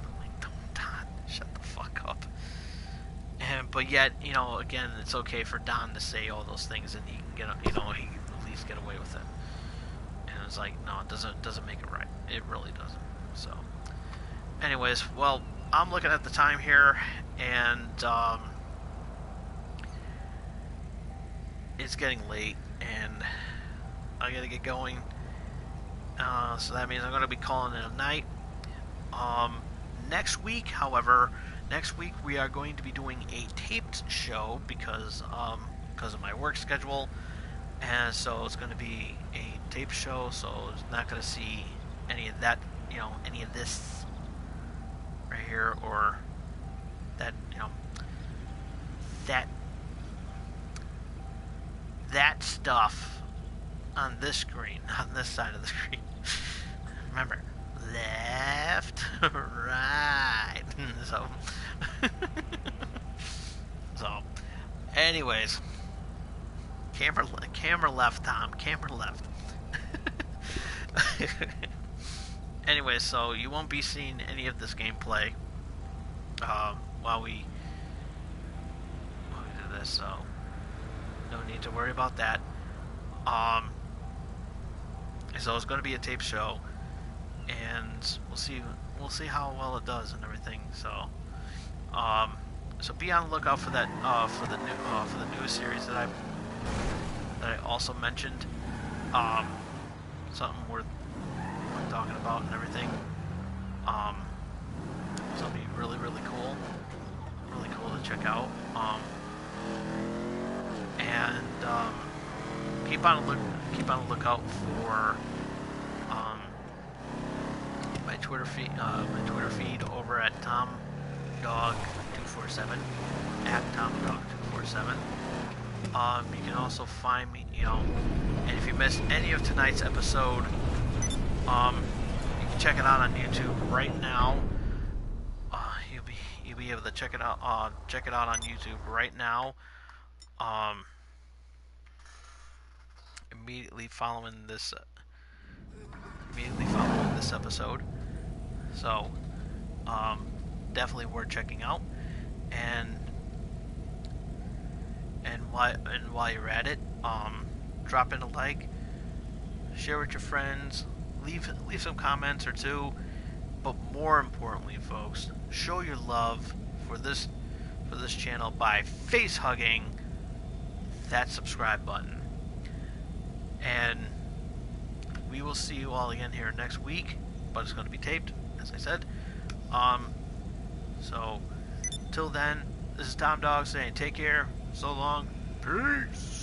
I'm like, Don, shut the fuck up. But yet, again, it's okay for Don to say all those things, and he can get, he can at least get away with it. And it's like, no, it doesn't make it right. It really doesn't. So, anyways, well, I'm looking at the time here, and it's getting late, and I gotta get going. So that means I'm gonna be calling it a night. Next week, however. Next week we are going to be doing a taped show because of my work schedule, and so it's going to be a taped show. So it's not going to see any of that, any of this right here, or that, that stuff on this screen, on this side of the screen. Remember, left, right. So, anyways, camera left, Tom. Camera left. Anyways, so you won't be seeing any of this gameplay while we do this. So, no need to worry about that. So it's going to be a tape show, and we'll see how well it does and everything. So, so be on the lookout for that for the new series that I also mentioned. Something worth talking about and everything. So it'll be really cool to check out. And keep on the lookout for my Twitter feed over at TomDog247 at TomDog247. You can also find me, and if you missed any of tonight's episode, you can check it out on YouTube right now. You'll be able to check it out on YouTube right now. Immediately following this episode. So, definitely worth checking out. And while you're at it, drop in a like, share with your friends, leave some comments or two. But more importantly, folks, show your love for this channel by face hugging that subscribe button. And we will see you all again here next week, but it's going to be taped, as I said. So till then, this is Tom Dog saying take care, so long, peace.